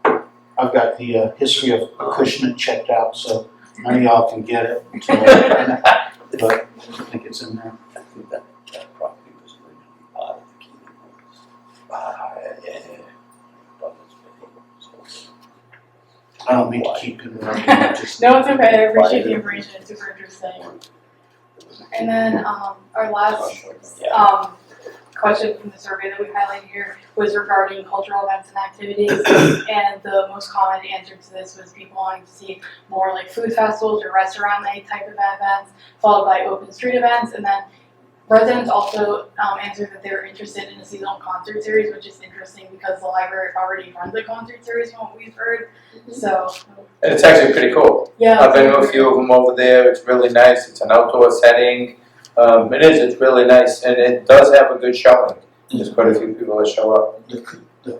I've got the history of Acushnet checked out, so none of y'all can get it. But I think it's in there. I think that property was originally part of the Keenan Homes. Yeah. I don't mean to keep interrupting. Just No, it's okay. I appreciate the information. It's super interesting. And then our last question from the survey that we highlighted here was regarding cultural events and activities. And the most common answer to this was people wanting to see more like food festivals or restaurant night type of events, followed by open street events. And then residents also answered that they were interested in a seasonal concert series, which is interesting because the library already runs a concert series from what we've heard. So And it's actually pretty cool. yeah, I've been to a few of them over there. It's really nice. It's an outdoor setting. It's really nice, and it does have a good showing. There's quite a few people that show up. the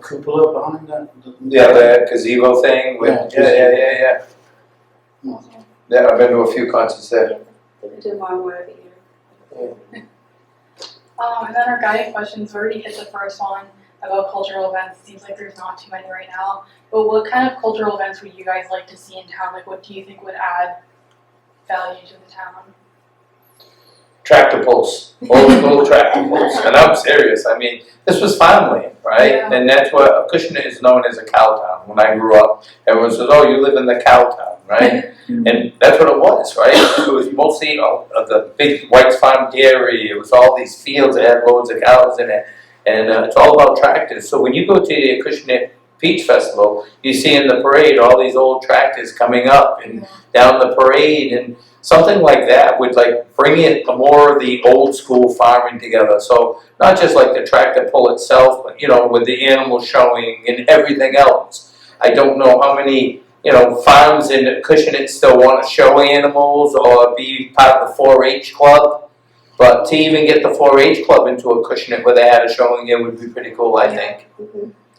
cupola behind that? Yeah, the gazebo thing. Yeah. Yeah, I've been to a few concerts there. We do more and more every year. And then our guiding questions, we already hit the first one about cultural events. It seems like there's not too many right now. But what kind of cultural events would you guys like to see in town? Like, what do you think would add value to the town? Tractor pulls, old school tractor pulls, and I'm serious. I mean, this was farmland, right? Yeah. And that's what Acushnet is known as, a cow town. When I grew up, everyone says, "Oh, you live in the cow town," right? And that's what it was, right? It was mostly the big White's Farm dairy. It was all these fields that had loads of cows in it, and it's all about tractors. So when you go to the Acushnet Peach Festival, you see in the parade all these old tractors coming up and down the parade, and something like that would like bring in more of the old school farming together. So not just like the tractor pull itself, but with the animals showing and everything else. I don't know how many farms in Acushnet still want to show animals or be part of the 4-H club. But to even get the 4-H club into Acushnet where they had a showing, it would be pretty cool, I think.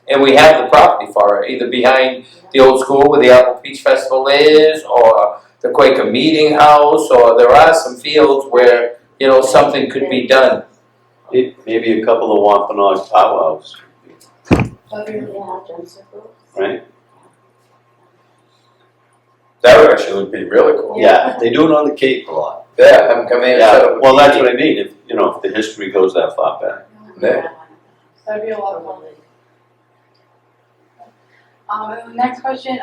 And we have the property for it, either behind the old school where the Apple Peach Festival is, or the Quaker Meeting House, or there are some fields where, something could be done. Maybe a couple of Wampanoag powwows, right? That would actually be really cool. Yeah, they do it on the Cape a lot. Yeah, have them come in and set Yeah, up a well, that's meeting. what I mean, if the history goes that far back. Yeah. That'd be a lot of fun. And the next question,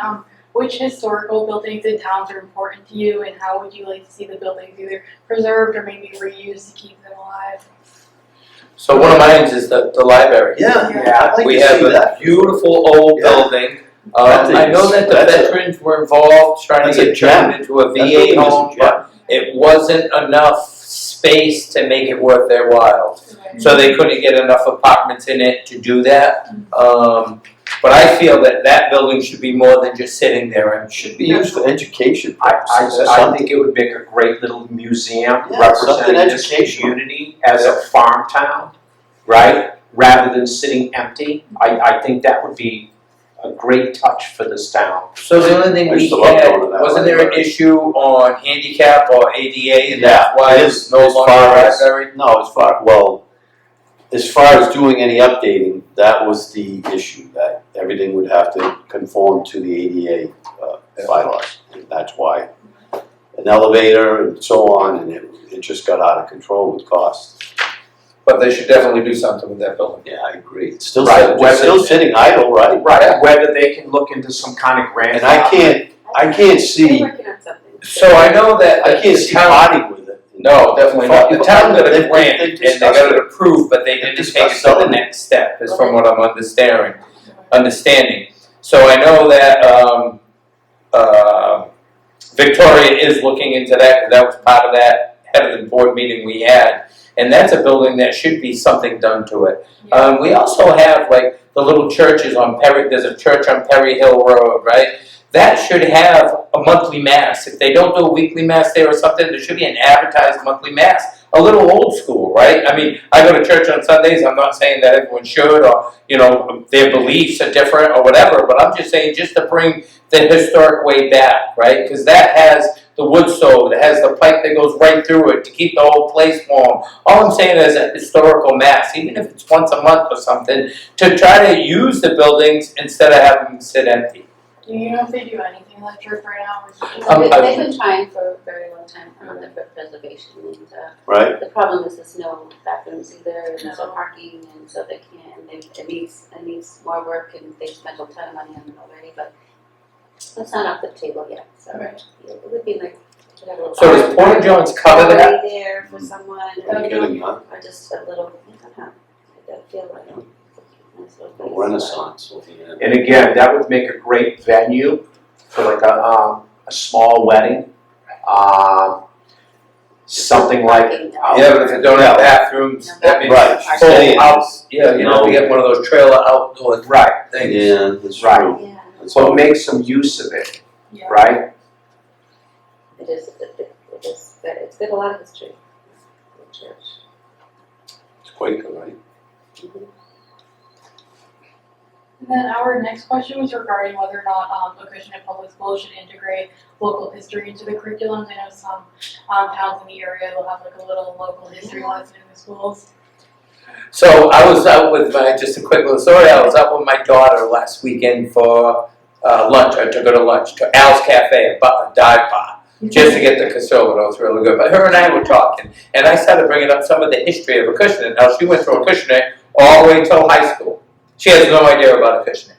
which historical buildings in towns are important to you, and how would you like to see the buildings either preserved or maybe reused to keep them alive? So one of mine is the library. I'd like We to have see a that. beautiful old Yeah. building. That's a- I know that the that's a- veterans were involved trying to that's a get gem. turned into a That VA building is a home, gem. but it wasn't enough space to make it worth their while. So they couldn't get enough apartments in it to do that. But I feel that building should be more than just sitting there. And Should be used for education I purposes. think it would make a great little museum Yeah, something representing this educational. community as a farm town, right? Rather than sitting empty. I think that would be a great touch for this town. So the only thing I we used to love had, going to that wasn't there an library. issue on handicap or ADA, and Yeah, that's why it it's is, no as longer far a as- library? No, as far as doing any updating, that was the issue, that everything would have to conform to the ADA bylaws. And that's why an elevator and so on, and it just got out of control with cost. But they should definitely do something with that building. Yeah, I agree. It's still, Right, it's still sitting idle, right? Right, whether they can look into some kind of grant. And I can't see, We're working on something. So I know that I can't the see town, party with it. no, definitely not. The town got a They've grant and they discussed got it it. approved, but they didn't take it discussed to the selling it. next step, is from what I'm understanding. So I know that Victoria is looking into that, because that was part of that head of the board meeting we had. And that's a building that should be something done to it. We also have like the little churches on there's a church on Perry Hill Road, right? That should have a monthly mass. If they don't do a weekly mass there or something, there should be an advertised monthly mass. a little old school, right? I mean, I go to church on Sundays, I'm not saying that everyone should, or, you know, their beliefs are different or whatever, but I'm just saying just to bring the historic way back, right? Because that has the wood stove, it has the pipe that goes right through it to keep the whole place warm. All I'm saying is a historical mass, even if it's once a month or something, to try to use the buildings instead of having them sit empty. Do you know if they do anything like church right now? Or is it just- They've been trying for a very long time on the preservation, and Right? the problem is there's no bathrooms either, and there's no parking, and so they can't, it needs more work, and they've spent a ton of money on it already, but it's not off the table yet, so Right. it would be like to have a little. So does Porter Jones cover that? Party there for someone, Are you kidding, huh? or just a little, I don't know, I feel like a nice little place. Renaissance will be in. And again, that would make a great venue for like a small wedding. Something like, Yeah, but if they don't have bathrooms, that means Right, full saying out, is, yeah, you have to get one of those trailer outdoor right, things. Yeah, that's Right. true. Yeah, That's so all. make some use of it, Yeah. right? it is, it's got a lot of history, the church. It's Quaker, right? And then our next question was regarding whether or not Acushnet Public Schools should integrate local history into the curriculum. I know some towns in the area will have like a little local history lesson in the schools. So I was out with just a quick little story, I was out with my daughter last weekend for lunch, I took her to lunch, to Al's Cafe, a dive bar, just to get the conservative, it was really good. But her and I were talking, and I started bringing up some of the history of Acushnet. Now, she went through Acushnet all the way until high school. She has no idea about Acushnet.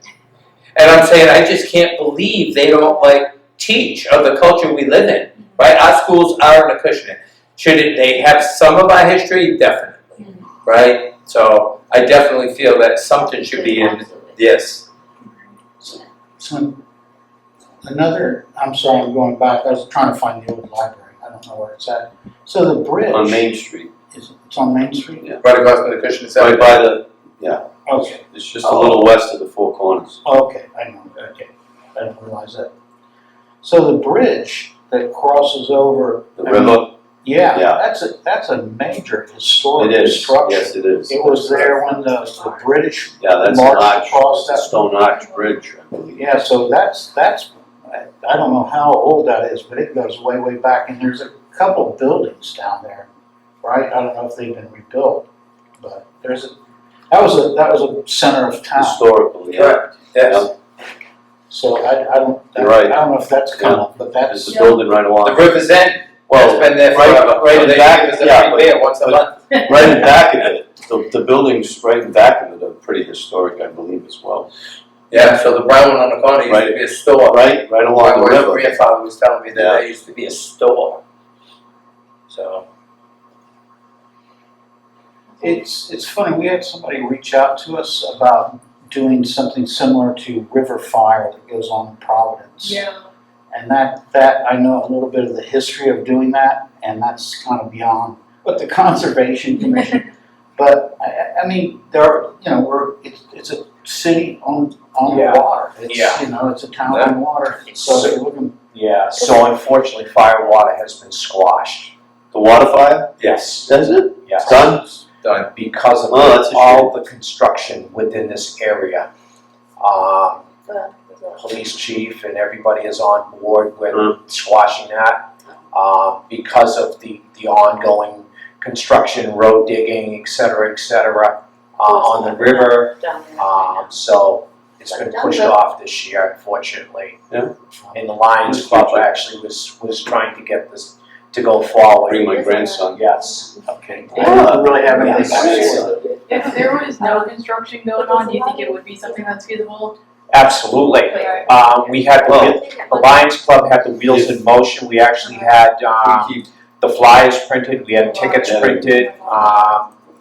And I'm saying, I just can't believe they don't, like, teach of the culture we live in, right? Our schools are in Acushnet. Should they have some of our history? Definitely, right? So I definitely feel that something should be in, Absolutely. yes. So, I'm sorry, I'm going back, I was trying to find the old library, I don't know where it's at. So the bridge. On Main Street, It's on Main Street? Yeah. Right across from the Acushnet right Center. by the, Okay, it's just a little west of the Four Corners. okay, I know, okay, I didn't realize that. So the bridge that crosses over. The river, Yeah, Yeah. that's a major it historic is, structure. yes, it is. It was there when the British, Yeah, that's an marched arch, across it's a that- stone arch bridge, I believe. yeah, so that's, I don't know how old that is, but it goes way, way back, and there's a couple buildings down there, right? I don't know if they've been rebuilt, but that was a center of town, Historical, yeah. Correct, yes. so I don't, You're right. I don't know if that's come up, but There's that's, a building right The along, River's End, that's well, been there right- forever. right in They back, give us a yeah, free beer once a month. right in back of it, the buildings right in back of it are pretty historic, I believe, as well. Yeah, so the brown one on the corner used to be a store. Right along My the wife's river. grandfather was telling me that Yeah. there used to be a store. So, it's funny, we had somebody reach out to us about doing something similar to River Fire that goes on in Providence. Yeah. And that, I know a little bit of the history of doing that, and that's kind of beyond what the Conservation Commission. But, I mean, it's a city on Yeah. the water. It's, Yeah. it's a town on water, so they're looking, Yeah, so unfortunately, fire water has been squashed. The water fire, Yes, that's it? yes. Done? done. Because of Oh, that's a all the construction within this area. Police chief and everybody is on board with squashing that. Because of the ongoing construction, road digging, et cetera, on the river. Down there right So it's been pushed off this year, unfortunately. Yeah. And the Lions Club actually was trying to get this to go forward. Bring my grandson. Yes. okay. They don't really have anything Yes. to do. If there was no construction going on, do you think it would be something that's feasible? Absolutely. Like, We had Well, the Lions Club had the wheels in motion. We actually had We keep, the flyers printed. We had tickets printed.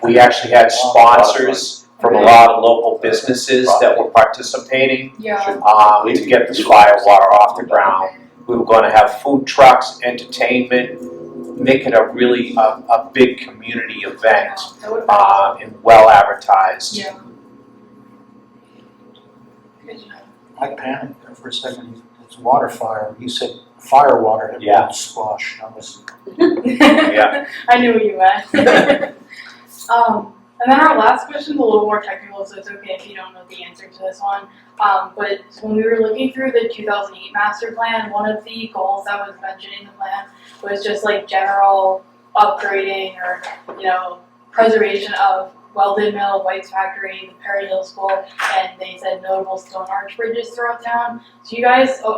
We actually had sponsors from a lot of local businesses that were participating yeah. to get this fire water off the ground. We were going to have food trucks, entertainment, make it a really a big community event That would be and well advertised. yeah. Good to know. I panicked there for a second. was water fire, you said fire water had Yeah. been squashed. I was, Yeah. I knew what you meant. And then our last question is a little more technical, so it's okay if you don't know the answer to this one. But when we were looking through the 2008 master plan, one of the goals that was mentioned in the plan was just like general upgrading or, preservation of Weldon Mill, White's Factory, the Perry Hill School, and they said notable stone arch bridges throughout town. So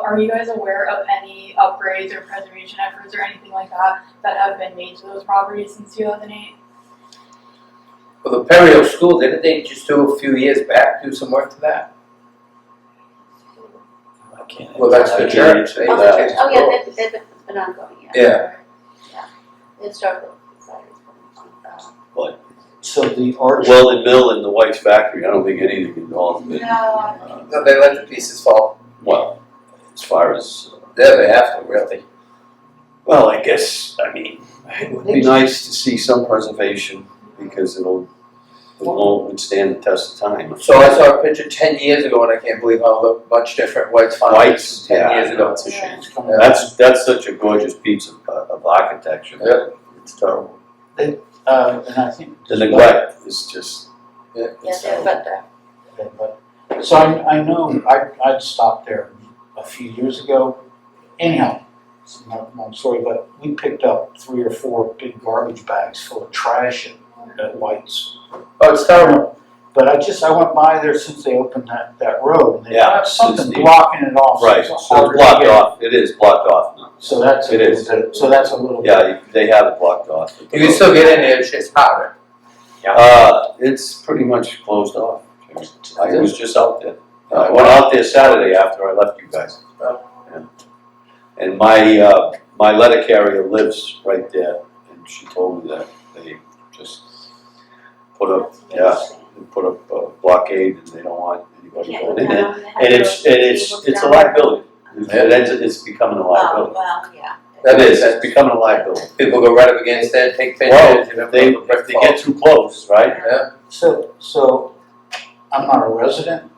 are you guys aware of any upgrades or preservation efforts or anything like that that have been made to those properties since 2008? Well, the Perry Hill School, didn't they just do a few years back, do some work to that? I can't. Well, that's the I can't church. answer Oh, that. the church. Oh, yeah, they've been ongoing, yeah. Yeah. Yeah. The historical society. so the arch, Weldon Mill and the White's Factory, I don't think anything involved with it. No. No, they let the pieces fall. Well, as far as, Yeah, they have to, really. well, I guess, I mean, it would be nice to see some preservation because it won't withstand the test of time. So I saw a picture 10 years ago, and I can't believe how looked much different White's Farm White's, 10 yeah, years I know, ago. it's a shame. Yeah. That's such a gorgeous piece of architecture. Yeah. It's terrible. and I think. The neglect is just, Yeah, it's they're, terrible. But, so I know, I'd stopped there a few years ago. Anyhow, it's not a long story, but we picked up 3 or 4 big garbage bags full of trash at White's. Oh, it's terrible. But I went by there since they opened that road, and they Yeah, got something since the- blocking it off. right, it's so harder it's to blocked get. off, it is blocked off now. So that's a It is. little bit, so that's a little bit. Yeah, they have it blocked off. You can still get in there, it's just harder. It's pretty much closed off. I was just out there. I went out there Saturday after I left you guys. Yeah. And my letter carrier lives right there, and she told me that they just put up a blockade and they don't want anybody Can't going go in there. down, they have And it's tables a down. liability. It's becoming a Oh, liability. well, yeah. That It is, is, it's becoming a liability. people go right up against it, take Well, pictures, and if they get too close, right? Yeah. So I'm not a resident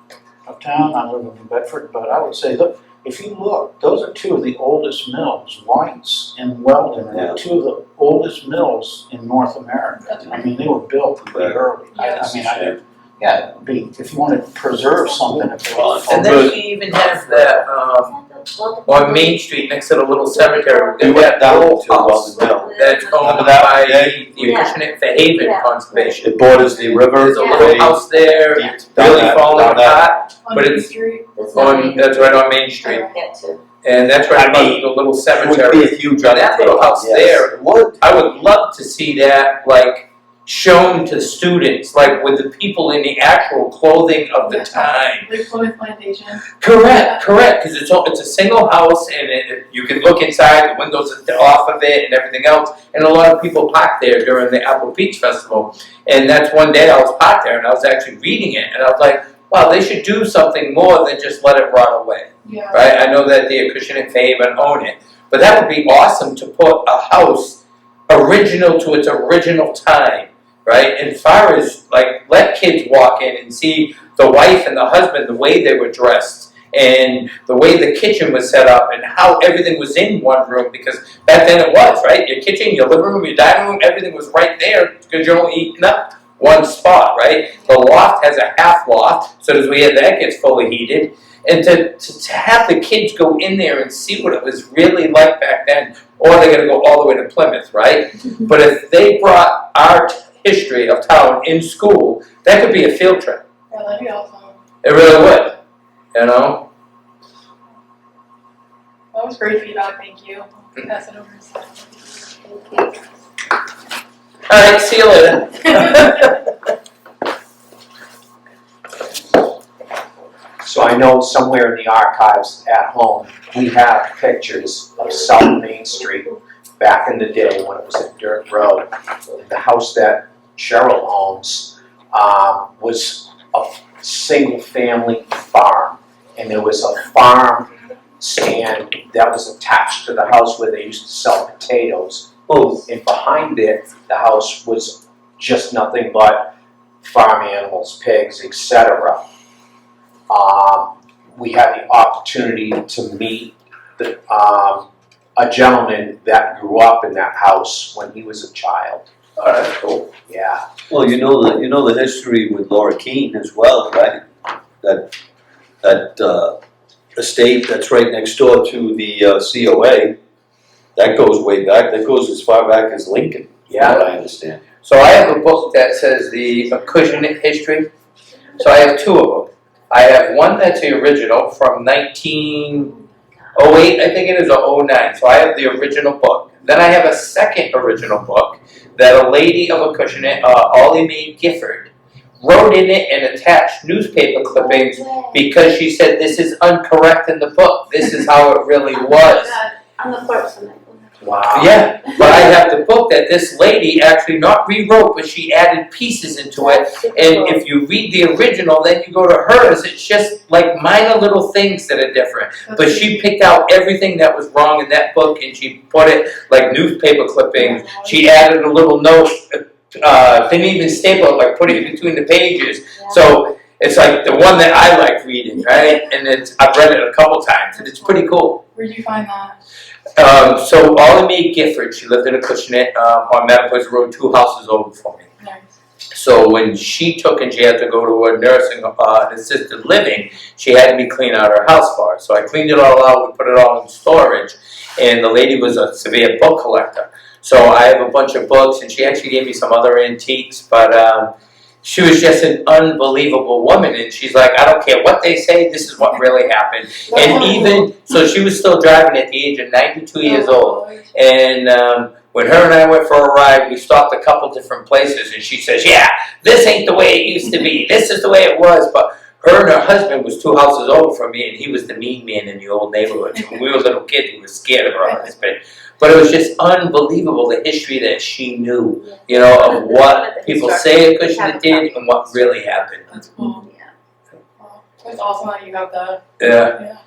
of town, I live in New Bedford, but I would say, look, if you look, those are 2 of the oldest mills. White's and Weldon Yeah. are 2 of the oldest mills in North America. That's I mean, they were built pretty Right. early. It's a shame. Yeah, it'd be, if you want to preserve something, if it was. And then she even has that, on Main Street, next to the little cemetery, We there's went that down old to house Weldon Mill. that's owned Remember that? by Yeah. the Acushnet for Haven Yeah. Conservation. It borders the river. There's a Yeah. little house there, Down really that- falling down that- apart, On But Main it's- Street. That's not me. that's right on Main Street. Get to. And that's right I above mean, the little It would be cemetery. a huge And that little undertaking, house yes. there, It would. I would love to see that, like, shown to students, like with the people in the actual clothing of the time. Like Plymouth Plantation. Correct, because it's a single house and you can look inside, the windows are off of it and everything else. And a lot of people park there during the Apple Beach Festival. And that's one day I was parked there and I was actually reading it and I was like, wow, they should do something more than just let it rot away, Yeah. right? I know that the Acushnet and Haven own it, but that would be awesome to put a house original to its original time, right? And as far as, like, let kids walk in and see the wife and the husband, the way they were dressed, and the way the kitchen was set up, and how everything was in one room, because back then it was, right? Your kitchen, your living room, your dining room, everything was right there, because you're only eating up one spot, right? The loft has a half loft, so as we had that gets fully heated. And to have the kids go in there and see what it was really like back then, or they're gonna go all the way to Plymouth, right? But if they brought our history of town in school, that could be a field trip. Yeah, that'd be awesome. It really would, you know? That was great feedback, thank you. I'll pass it over to Sally. Thank you. All right, see you later. So I know somewhere in the archives at home, we have pictures of South Main Street back in the day when it was a dirt road. The house that Cheryl owns was a single-family farm. And there was a farm stand that was attached to the house where they used to sell potatoes. And behind it, the house was just nothing but farm animals, pigs, etc. we had the opportunity to meet a gentleman that grew up in that house when he was a child. Oh, that's cool. Yeah. Well, you know the history with Laura Keene as well, right? That estate that's right next door to the COA, that goes way back, that goes as far back as Lincoln, from what I understand. So I have a book that says the Acushnet history. So I have two of them. I have one that's the original from 1908, I think it is, or 09. So I have the original book. Then I have a second original book that a lady of Acushnet, Ollie Mae Gifford, wrote in it and attached newspaper clippings because she said this is incorrect in the book. This is how it really was. I'm the first one. Wow. Yeah, but I have the book that this lady actually not rewrote, but she added pieces into it. And if you read the original, then you go to hers, it's just like minor little things that are different. But she picked out everything that was wrong in that book and she put it like newspaper clippings. She added a little note, didn't even staple it, like put it between the pages. So it's like the one that I like reading, right? And I've read it a couple times and it's pretty cool. Where'd you find that? So Ollie Mae Gifford, she lived in Acushnet on Meadow Road, 2 houses over from me. Nice. So when she took and she had to go to a nursing assisted living, she had me clean out her house for her. So I cleaned it all out, we put it all in storage, and the lady was a severe book collector. So I have a bunch of books, and she actually gave me some other antiques, but she was just an unbelievable woman, and she's like, I don't care what they say, this is what really happened. And even, so she was still driving at the age of 92 years old, and when her and I went for a ride, we stopped a couple different places, and she says, yeah, this ain't the way it used to be, this is the way it was, but her and her husband was 2 houses over from me, and he was the mean man in the old neighborhood. So when we were little kids, we were scared of her husband. But it was just unbelievable, the history that she knew, you know, of what people say Acushnet did and what really happened. That's cool. Yeah. Well, it's awesome that you have that. Yeah,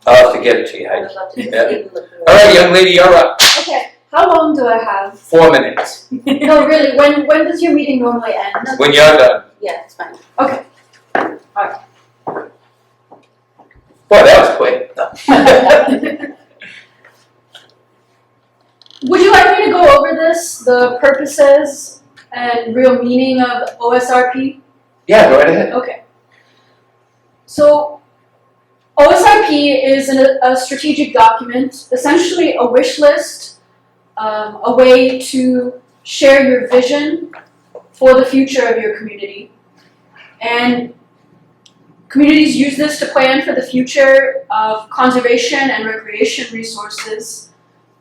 I'll have to get it to you, I Heidi. would love to Yeah. even look through it. All right, young lady, you're up. Okay, how long do I have? 4 minutes. No, really, when does your meeting normally end? When you're done. Yeah, it's fine. Okay. Boy, that was quick. Would you like me to go over this, the purposes and real meaning of OSRP? Yeah, go right ahead. Okay. So, OSRP is a strategic document, essentially a wish list, a way to share your vision for the future of your community. And communities use this to plan for the future of conservation and recreation resources.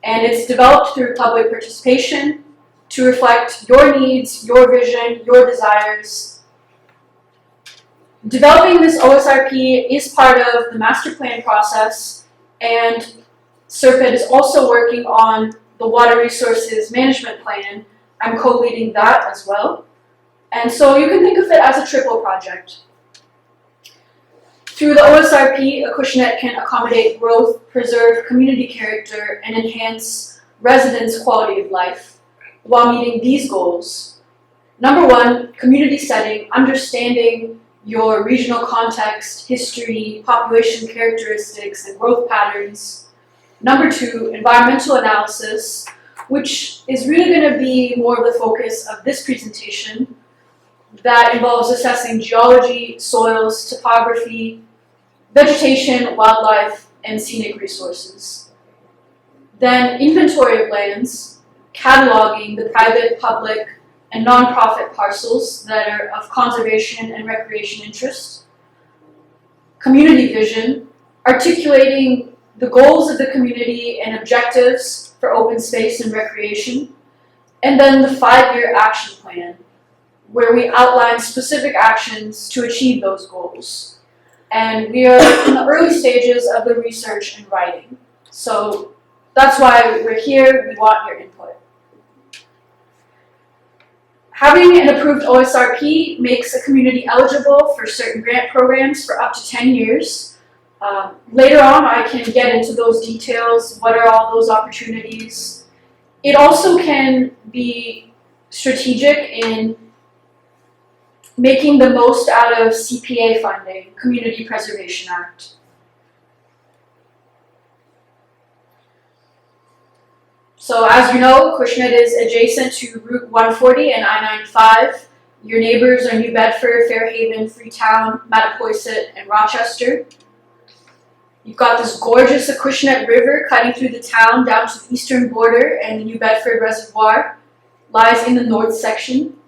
And it's developed through public participation to reflect your needs, your vision, your desires. Developing this OSRP is part of the master plan process, and SERPID is also working on the water resources management plan. I'm co-leading that as well. And so you can think of it as a triple project. Through the OSRP, Acushnet can accommodate growth, preserve community character, and enhance residents' quality of life while meeting these goals. Number 1, community setting, understanding your regional context, history, population characteristics, and growth patterns. Number 2, environmental analysis, which is really going to be more of the focus of this presentation. That involves assessing geology, soils, topography, vegetation, wildlife, and scenic resources. Then inventory of lands, cataloging the private, public, and nonprofit parcels that are of conservation and recreation interest. Community vision, articulating the goals of the community and objectives for open space and recreation. And then the 5-year action plan, where we outline specific actions to achieve those goals. And we are in the early stages of the research and writing. So that's why we're here, we want your input. Having an approved OSRP makes a community eligible for certain grant programs for up to 10 years. Later on, I can get into those details. What are all those opportunities? It also can be strategic in making the most out of CPA funding, Community Preservation Act. So as you know, Acushnet is adjacent to Route 140 and I-95. Your neighbors are New Bedford, Fairhaven, Freetown, Mattapoisett, and Rochester. You've got this gorgeous Acushnet River cutting through the town down to the eastern border, and the New Bedford Reservoir lies in the north section.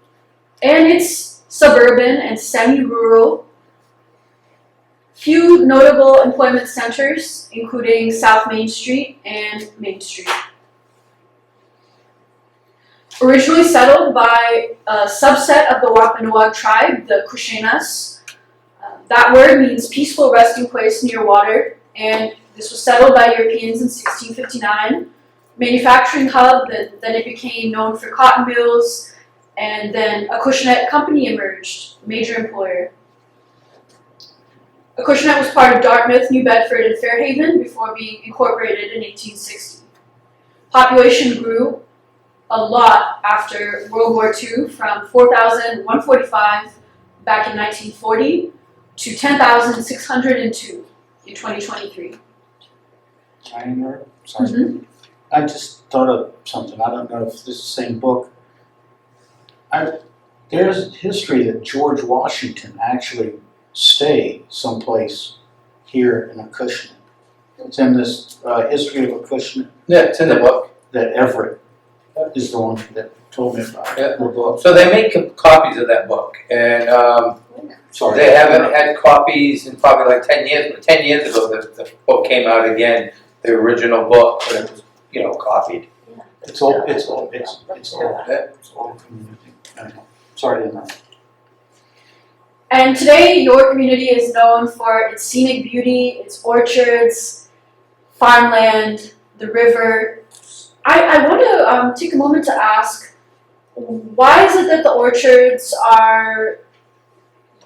And it's suburban and semi-rural. Few notable employment centers, including South Main Street and Main Street. Originally settled by a subset of the Wampanoag tribe, the Kushenas. That word means peaceful resting place near water, and this was settled by Europeans in 1659. Manufacturing hub, then it became known for cotton mills, and then Acushnet Company emerged, major employer. Acushnet was part of Dartmouth, New Bedford, and Fairhaven before being incorporated in 1860. Population grew a lot after World War II, from 4,145 back in 1940 to 10,602 in 2023. Sorry. Mhm. I just thought of something. I don't know if this is the same book. There's history that George Washington actually stayed someplace here in Acushnet. It's in this history of Acushnet Yeah, it's in the book. that Everett is the one that told me about Yeah. the book. So they make copies of that book, and Sorry. they haven't had copies in probably like 10 years. But 10 years ago, the book came out again, the original book, but it was, copied. It's all. It's all community. I know. Sorry to interrupt. And today, your community is known for its scenic beauty, its orchards, farmland, the river. I want to take a moment to ask, why is it that the orchards are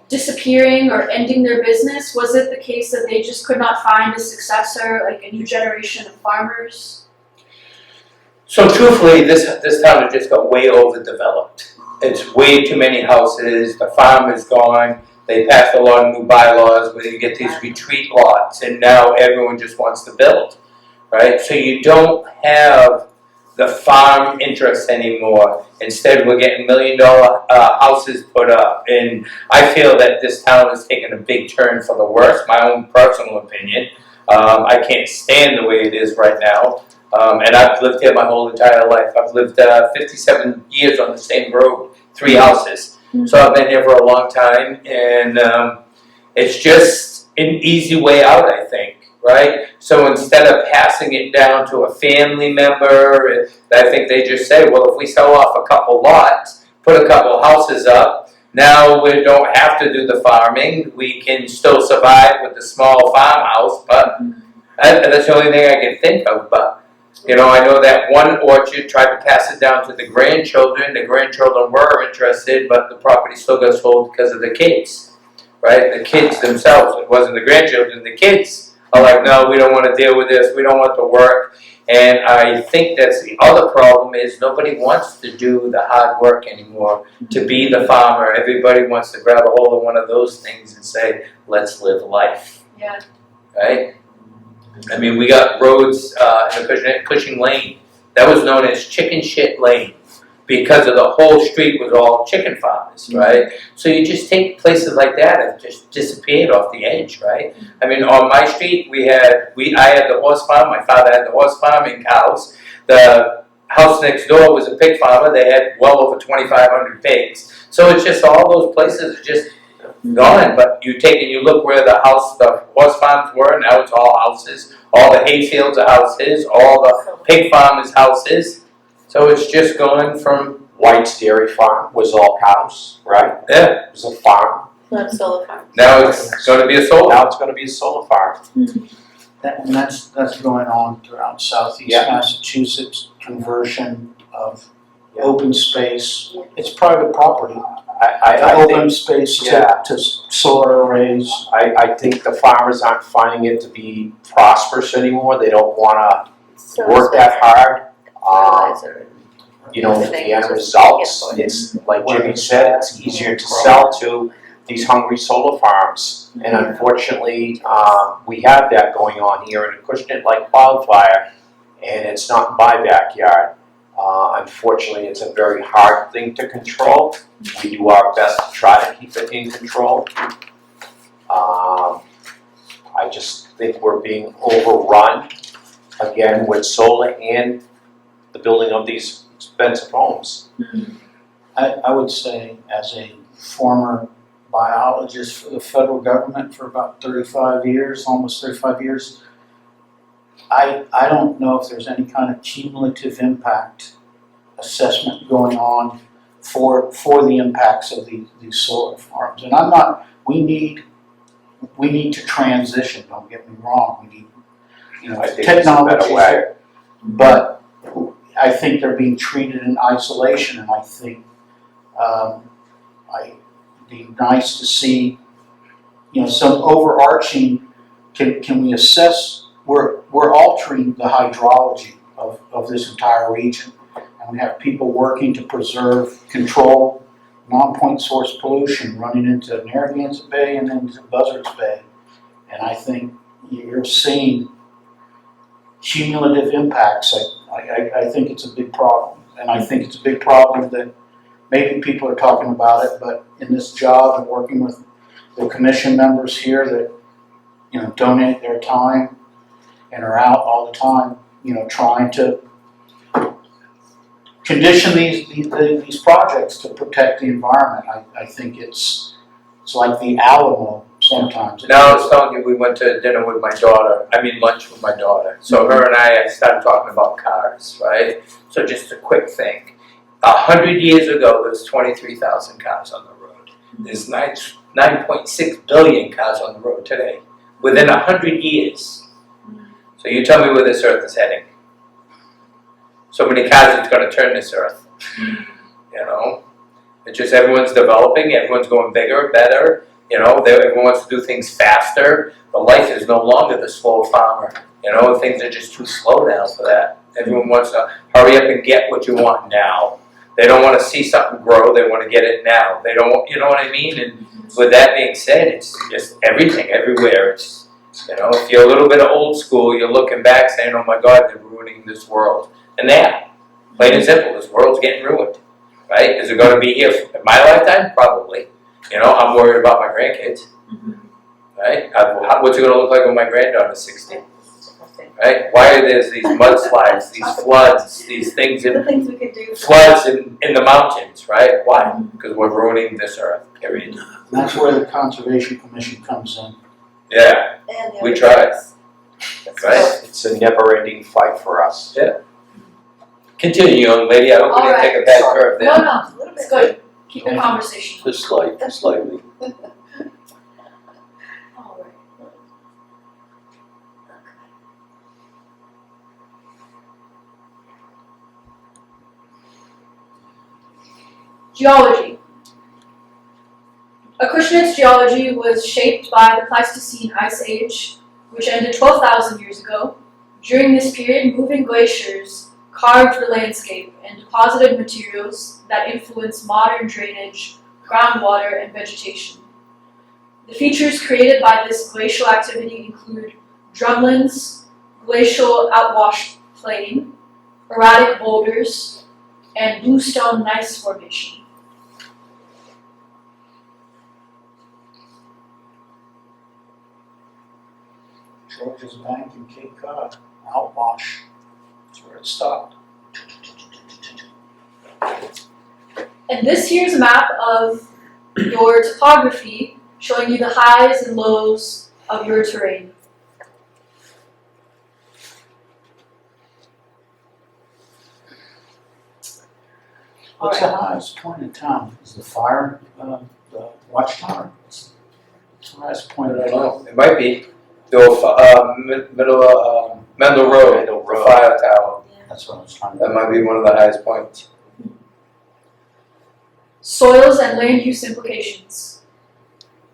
disappearing or ending their business? Was it the case that they just could not find a successor, like a new generation of farmers? So truthfully, this town has just got way overdeveloped. It's way too many houses, the farm is gone, they passed a lot of new bylaws where you get these retreat lots, and now everyone just wants to build, right? So you don't have the farm interest anymore. Instead, we're getting $1 million houses put up, and I feel that this town has taken a big turn for the worse, my own personal opinion. I can't stand the way it is right now. And I've lived here my whole entire life. I've lived 57 years on the same road, 3 houses. So I've been here for a long time, and it's just an easy way out, I think, right? So instead of passing it down to a family member, I think they just say, well, if we sell off a couple lots, put a couple houses up, now we don't have to do the farming. We can still survive with the small farmhouse, but that's the only thing I can think of. But I know that one orchard tried to pass it down to the grandchildren. The grandchildren were interested, but the property still got sold because of the kids, right? The kids themselves. It wasn't the grandchildren. The kids are like, no, we don't want to deal with this. We don't want to work. And I think that's the other problem is nobody wants to do the hard work anymore to be the farmer. Everybody wants to grab a hold of one of those things and say, let's live life. Yeah. Right? I mean, we got roads in Cushing Lane that was known as Chicken Shit Lane because of the whole street was all chicken farmers, right? So you just take places like that and just disappeared off the edge, right? I mean, on my street, I had the horse farm. My father had the horse farm and cows. The house next door was a pig farmer. They had well over 2,500 pigs. So it's just all those places are just gone, but you take and you look where the horse farms were, now it's all houses. All the hay fields are houses, all the pig farm is houses. So it's just going from, White's Dairy Farm was all cows, right? yeah, It was a farm. Not a solar farm. now it's going to be a solar. Now it's going to be a solar farm. And that's going on throughout southeast Yeah. Massachusetts, conversion of open space. It's private property. I Open think, space yeah. to solar arrays. I think the farmers aren't finding it to be prosperous anymore. They don't want to work that hard. you know, the end results, it's, like Jimmy said, it's easier to sell to these hungry solar farms. And unfortunately, we have that going on here in Acushnet like wildfire, and it's not in my backyard. Unfortunately, it's a very hard thing to control. We do our best to try to keep it in control. I just think we're being overrun, again, with solar and the building of these expensive homes. I would say, as a former biologist for the federal government for about 35 years, almost 35 years, I don't know if there's any kind of cumulative impact assessment going on for the impacts of these solar farms. And I'm not, we need to transition, don't get me wrong, we need, you know, I think it's a better technology way. there. But I think they're being treated in isolation, and I think it'd be nice to see, you know, some overarching, can we assess, we're altering the hydrology of this entire region. And we have people working to preserve, control non-point source pollution running into Narragansett Bay and into Buzzards Bay. And I think you're seeing cumulative impacts. I think it's a big problem. And I think it's a big problem that maybe people are talking about it, but in this job and working with the commission members here that, you know, donate their time and are out all the time, you know, trying to condition these projects to protect the environment. I think it's like the Alamo sometimes. Now I was telling you, we went to dinner with my daughter, lunch with my daughter. So her and I started talking about cars, right? So just a quick thing. 100 years ago, there was 23,000 cars on the road. There's 9.6 billion cars on the road today, within 100 years. So you tell me where this earth is heading. So many cars, it's going to turn this earth. You know, it's just everyone's developing, everyone's going bigger, better. You know, everyone wants to do things faster. But life is no longer the slow farmer. You know, things are just too slow now for that. Everyone wants to hurry up and get what you want now. They don't want to see something grow, they want to get it now. They don't want, you know what I mean? And with that being said, it's just everything, everywhere. It's, you know, if you're a little bit of old school, you're looking back saying, oh my God, they're ruining this world. And they are. Plain and simple, this world's getting ruined. Right? Is it going to be here in my lifetime? Probably. You know, I'm worried about my grandkids. Right? What's it going to look like when my granddaughter's 16? Right? Why are there these mudslides, these floods, these things The things we could do. floods in the mountains, right? Why? Because we're ruining this earth, period. That's where the Conservation Commission comes in. Yeah, And the we other tried. things. Right? It's a never-ending fight for us. Yeah. Continue, young lady. I hope we didn't take a bad curve No, there. no, A little bit. it's good. Keep the conversation. Just slightly. All right. Geology. Acushnet's geology was shaped by the Pleistocene Ice Age, which ended 12,000 years ago. During this period, moving glaciers carved the landscape and deposited materials that influenced modern drainage, groundwater, and vegetation. The features created by this glacial activity include drumlins, glacial outwash plain, erratic boulders, and bluestone gneiss formation. George's Bank in Cape Cod, outwash. That's where it stopped. And this here's a map of your topography, showing you the highs and lows of your terrain. What's the highest point in town? Is the fire, the watchtower? It's the highest point I in don't town. know. It might be. The old Mendel Road, the fire tower. That's what I was trying to. That might be one of the highest points. Soils and land use implications.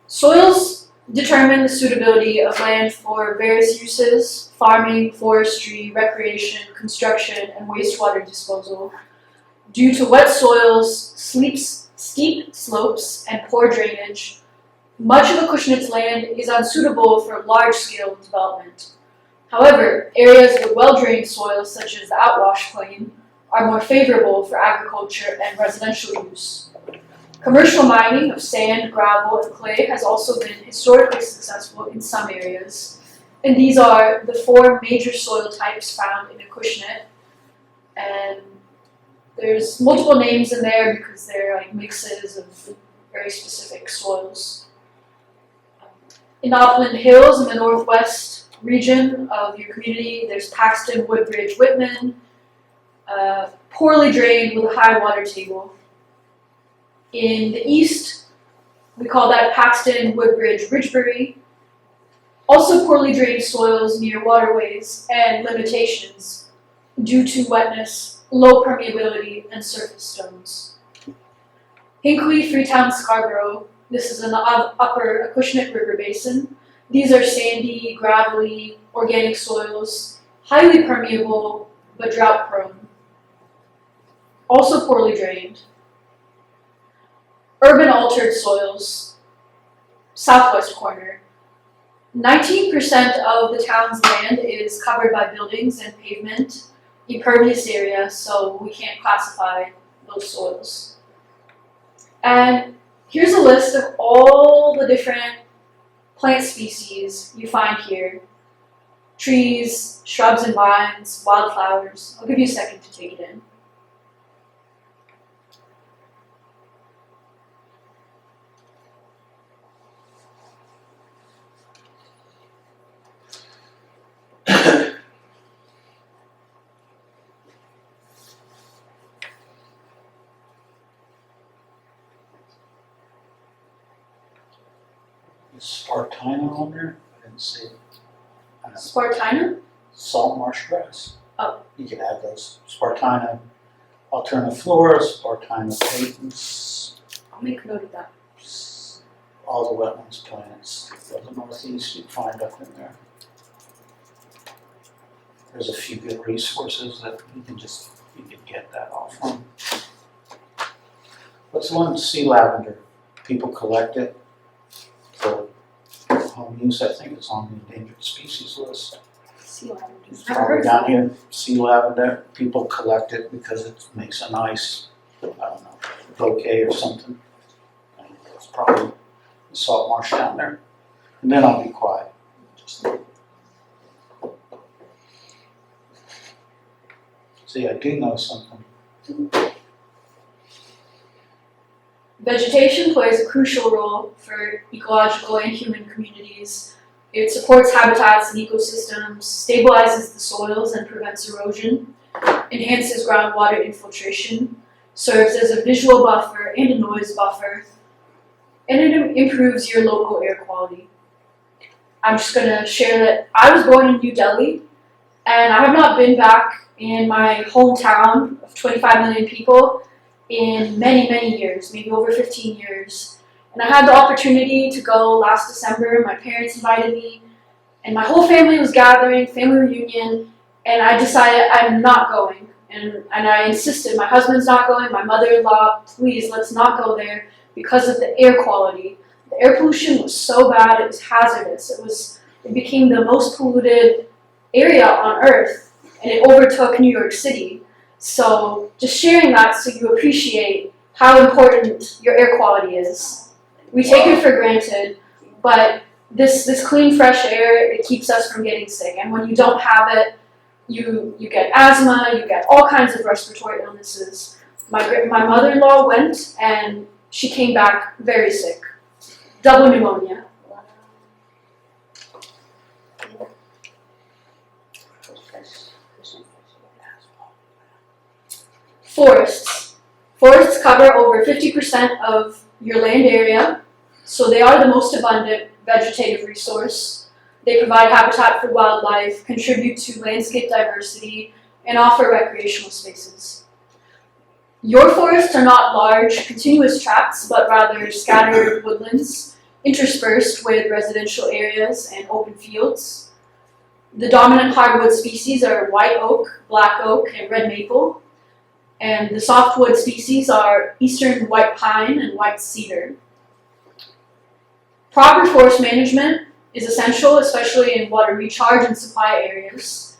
Soils determine the suitability of land for various uses: farming, forestry, recreation, construction, and wastewater disposal. Due to wet soils, steep slopes, and poor drainage, much of Acushnet's land is unsuitable for large-scale development. However, areas with well-drained soils, such as the Outwash Plain, are more favorable for agriculture and residential use. Commercial mining of sand, gravel, and clay has also been historically successful in some areas, and these are the 4 major soil types found in Acushnet. And there's multiple names in there because they're like mixes of very specific soils. In the Upland Hills in the northwest region of your community, there's Paxton, Woodbridge, Whitman, poorly drained with a high water table. In the east, we call that Paxton, Woodbridge, Ridgebury. Also poorly drained soils near waterways and limitations due to wetness, low permeability, and surface stones. Hinckley, Freetown, Scarborough. This is in the upper Acushnet River Basin. These are sandy, gravelly, organic soils, highly permeable, but drought prone. Also poorly drained. Urban altered soils, southwest corner. 19% of the town's land is covered by buildings and pavement, impervious area, so we can't classify those soils. And here's a list of all the different plant species you find here. Trees, shrubs and vines, wildflowers. I'll give you a second to take it in. Is Spartina on there? I didn't see it. Spartina? Salt marsh grass. Oh. You can add those. Spartina alterniflora, Spartina patens, I'll make a note of that. all the wetlands plants of the northeast you find up in there. There's a few good resources that you can get that off from. What's the one, sea lavender? People collect it for home use. I think it's on the endangered species list. Sea lavender. It's Never probably heard down of here, sea lavender. People collect it because it makes a nice, I don't know, bouquet or something. It's probably the salt marsh down there. And then I'll be quiet. See, I do know something. Vegetation plays a crucial role for ecological and human communities. It supports habitats and ecosystems, stabilizes the soils and prevents erosion, enhances groundwater infiltration, serves as a visual buffer and a noise buffer, and it improves your local air quality. I'm just going to share that I was born in New Delhi, and I have not been back in my hometown of 25 million people in many, many years, maybe over 15 years. And I had the opportunity to go last December. My parents invited me, and my whole family was gathering, family reunion, and I decided I'm not going. And I insisted, my husband's not going, my mother-in-law, please, let's not go there because of the air quality. The air pollution was so bad, it was hazardous. It became the most polluted area on Earth, and it overtook New York City. So just sharing that so you appreciate how important your air quality is. We take it for granted, but this clean, fresh air, it keeps us from getting sick. And when you don't have it, you get asthma, you get all kinds of respiratory illnesses. My mother-in-law went, and she came back very sick. Double pneumonia. Forests. Forests cover over 50% of your land area, so they are the most abundant vegetative resource. They provide habitat for wildlife, contribute to landscape diversity, and offer recreational spaces. Your forests are not large, continuous tracts, but rather scattered woodlands, interspersed with residential areas and open fields. The dominant hardwood species are white oak, black oak, and red maple. And the softwood species are eastern white pine and white cedar. Proper forest management is essential, especially in water recharge and supply areas.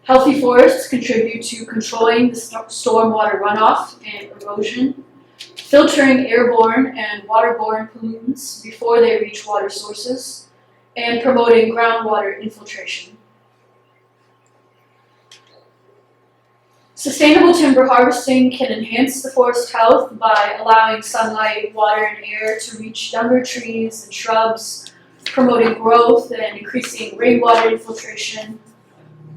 Healthy forests contribute to controlling the stormwater runoff and erosion, filtering airborne and waterborne pollutants before they reach water sources, and promoting groundwater infiltration. Sustainable timber harvesting can enhance the forest health by allowing sunlight, water, and air to reach younger trees and shrubs, promoting growth and increasing rainwater infiltration.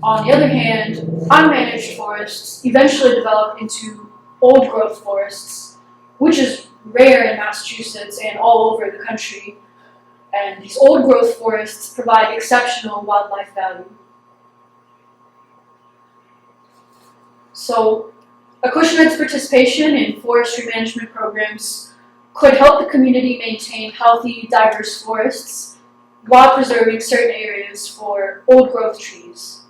On the other hand, unmanaged forests eventually develop into old-growth forests, which is rare in Massachusetts and all over the country. And these old-growth forests provide exceptional wildlife value. So, Acushnet's participation in forestry management programs could help the community maintain healthy, diverse forests while preserving certain areas for old-growth trees.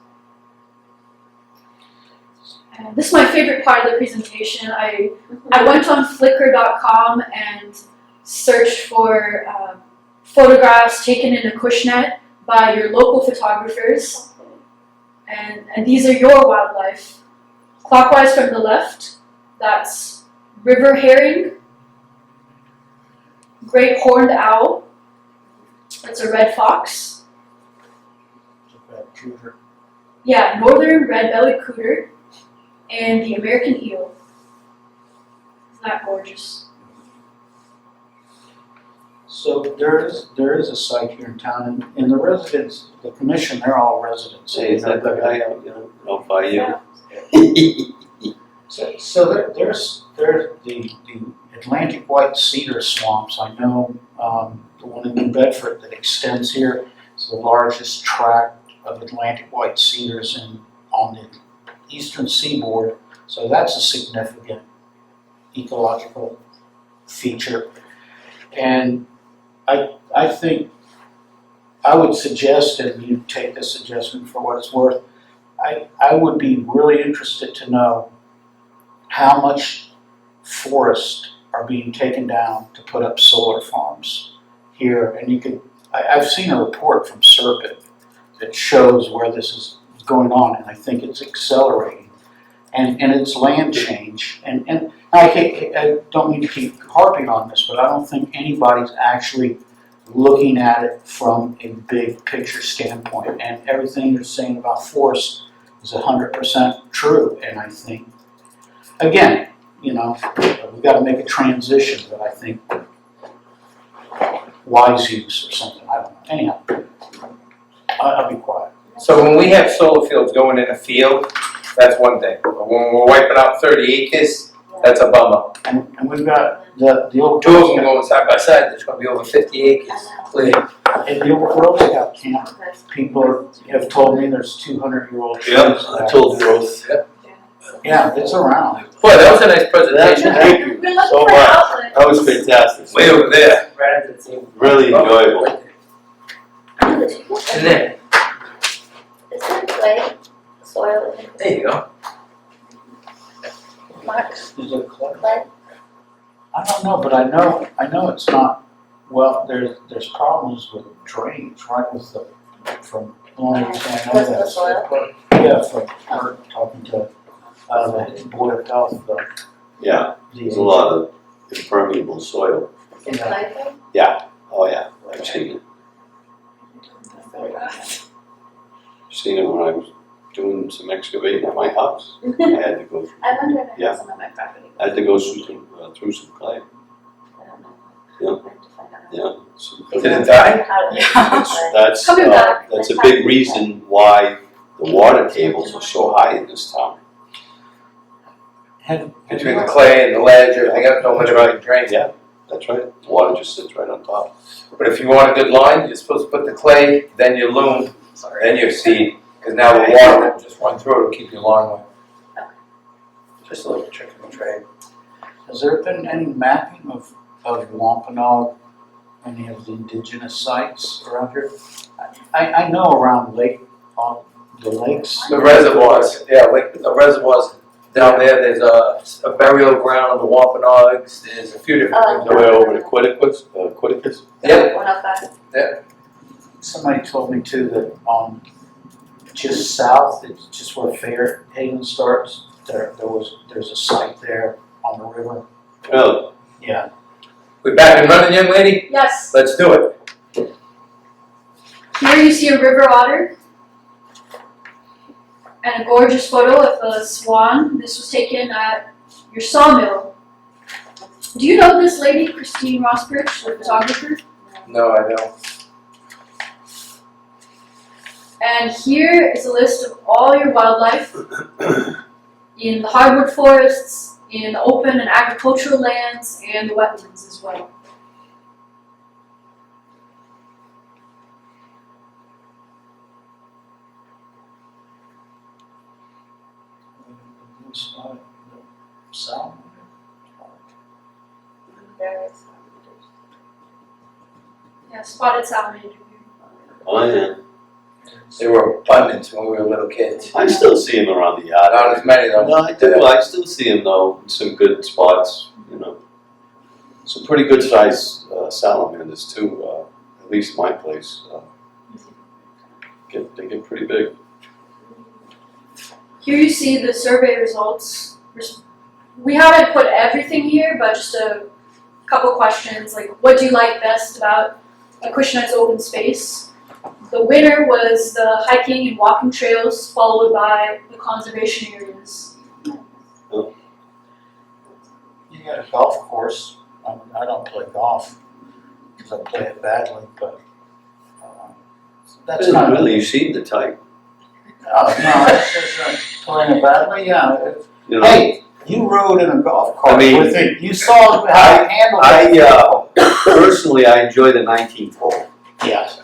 And this is my favorite part of the presentation. I went on Flickr.com and searched for photographs taken in Acushnet by your local photographers. And these are your wildlife. Clockwise from the left, that's river herring, great horned owl, that's a red fox. Yeah, northern red-bellied cooter, and the American eel. Isn't that gorgeous? So there is a site here in town, and the residents, the commission, they're all residents. Say, is that the guy out, out by you? So there's the Atlantic white cedar swamps. I know the one in New Bedford that extends here is the largest tract of Atlantic white cedars on the eastern seaboard. So that's a significant ecological feature. And I think I would suggest, and you take this suggestion for what it's worth, I would be really interested to know how much forests are being taken down to put up solar farms here. And I've seen a report from Serpent that shows where this is going on, and I think it's accelerating. And it's land change. And I don't mean to keep harping on this, but I don't think anybody's actually looking at it from a big picture standpoint. And everything you're saying about forests is 100% true. And I think, again, we've got to make a transition, but I think wise use or something, I don't know. Anyhow, I'll be quiet. So when we have solar fields going in a field, that's one thing. But when we're wiping out 30 acres, that's a bummer. And we've got the old Two of them going side by side, there's going to be over 50 acres. Clear. at the old Girl Scout camp, people have told me there's 200-year-old trees. Yep, I told growth. Yeah, it's around. Boy, that was a nice presentation. Thank you We're looking so for much. outlets. That was fantastic. Way over there. Really enjoyable. And And then, is there clay soil in it? there you go. Mark, Is it clay? clay? I don't know, but I know it's not. Well, there's problems with drainage, right? With the from long as I know Because of the that. soil? Yeah, from her talking to the Board of Health. Yeah, there's a lot of impermeable soil. Is it clay though? Yeah, oh yeah, I've seen it. Seen it when I was doing some excavating at my house. I had to go, I wonder if I Yeah. have some on my property. I had to go through some clay. I don't know. Yeah. I have to find out. Yeah. some Did clay. it die? How to- Yeah. That's Coming back. that's a big reason why the water tables are so high in this town. Between the clay and the ledge, everything else, don't let it drain. Yeah, that's right. The water just sits right on top. But if you want a good line, you're supposed to put the clay, then your loam, then your seed. Because now the water will just run through it, it'll keep your lawn wet. Just a little trick of the trade. Has there been any mapping of Wampanoag, any of the indigenous sites around here? I know around on the lakes. The reservoirs, yeah, like the reservoirs down there, there's a burial ground of the Wampanoags, there's a few different things. Way over to Quiticus? Yep. 105. Somebody told me too that, just south, it's just where Fairhaven starts, there's a site there on the river. Really? Yeah. We back and running, young lady? Yes. Let's do it. Here you see a river otter and a gorgeous photo of a swan. This was taken at your sawmill. Do you know this lady, Christine Rossbridge, the photographer? No, I don't. And here is a list of all your wildlife in the hardwood forests, in the open and agricultural lands, and the wetlands as well. South. Yeah, spotted salamander. Oh, yeah. They were abundant when we were little kids. I still see them around the yard. Not as many though. No, I do. I still see them though, in some good spots, you know. Some pretty good sized salamanders too, at least my place. They get pretty big. Here you see the survey results. We haven't put everything here, but just a couple questions, like what do you like best about Acushnet's open space? The winner was the hiking and walking trails, followed by the conservation areas. You got a golf course. I don't play golf because I play it badly, but that's not really, you seem the type. Oh, no, it's just playing it badly. Yeah. You know, Hey, you rode in a golf cart I mean, with it. You saw how it handled it. personally, I enjoy the 19th hole Yes.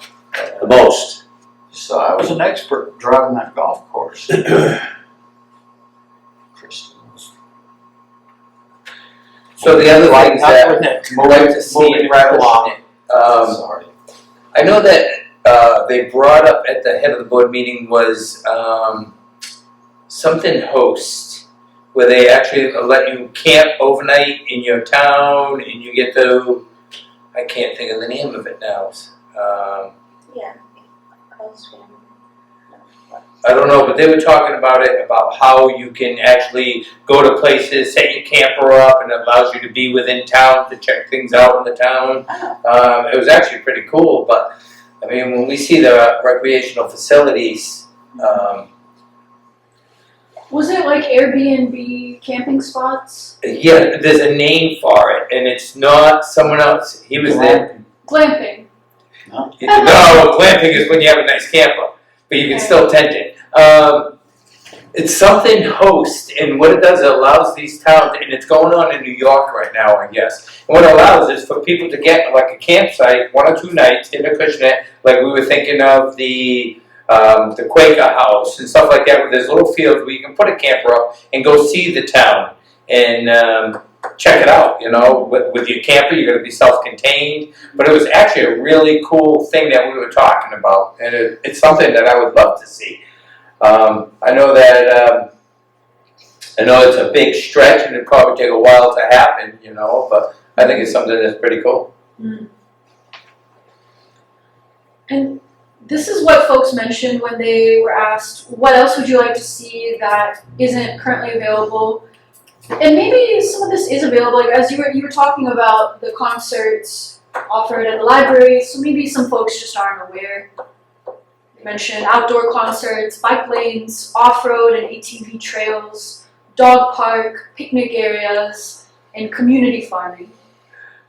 the most. So I was an expert driving that golf course. So the other things that With it. I'd like to see Moving in right along. Sorry. I know that they brought up at the head of the board meeting was something host, where they actually let you camp overnight in your town and you get to, I can't think of the name of it now. Yeah. I don't know, but they were talking about it, about how you can actually go to places, set your camper up, and it allows you to be within town to check things out in the town. It was actually pretty cool, but I mean, when we see the recreational facilities, Was it like Airbnb camping spots? yeah, there's a name for it, and it's not someone else. He was there. Glamping. No, glamping is when you have a nice camper, but you can still tent it. It's something host, and what it does, it allows these towns, and it's going on in New York right now, I guess. And what it allows is for people to get like a campsite, 1 or 2 nights in Acushnet, like we were thinking of the Quaker house and stuff like that, where there's little fields where you can put a camper up and go see the town and check it out, you know. With your camper, you're going to be self-contained. But it was actually a really cool thing that we were talking about, and it's something that I would love to see. I know that I know it's a big stretch and it'd probably take a while to happen, you know, but I think it's something that's pretty cool. Mm. And this is what folks mentioned when they were asked, what else would you like to see that isn't currently available? And maybe some of this is available, like as you were talking about the concerts offered at the library, so maybe some folks just aren't aware. They mentioned outdoor concerts, bike lanes, off-road and ATV trails, dog park, picnic areas, and community farming.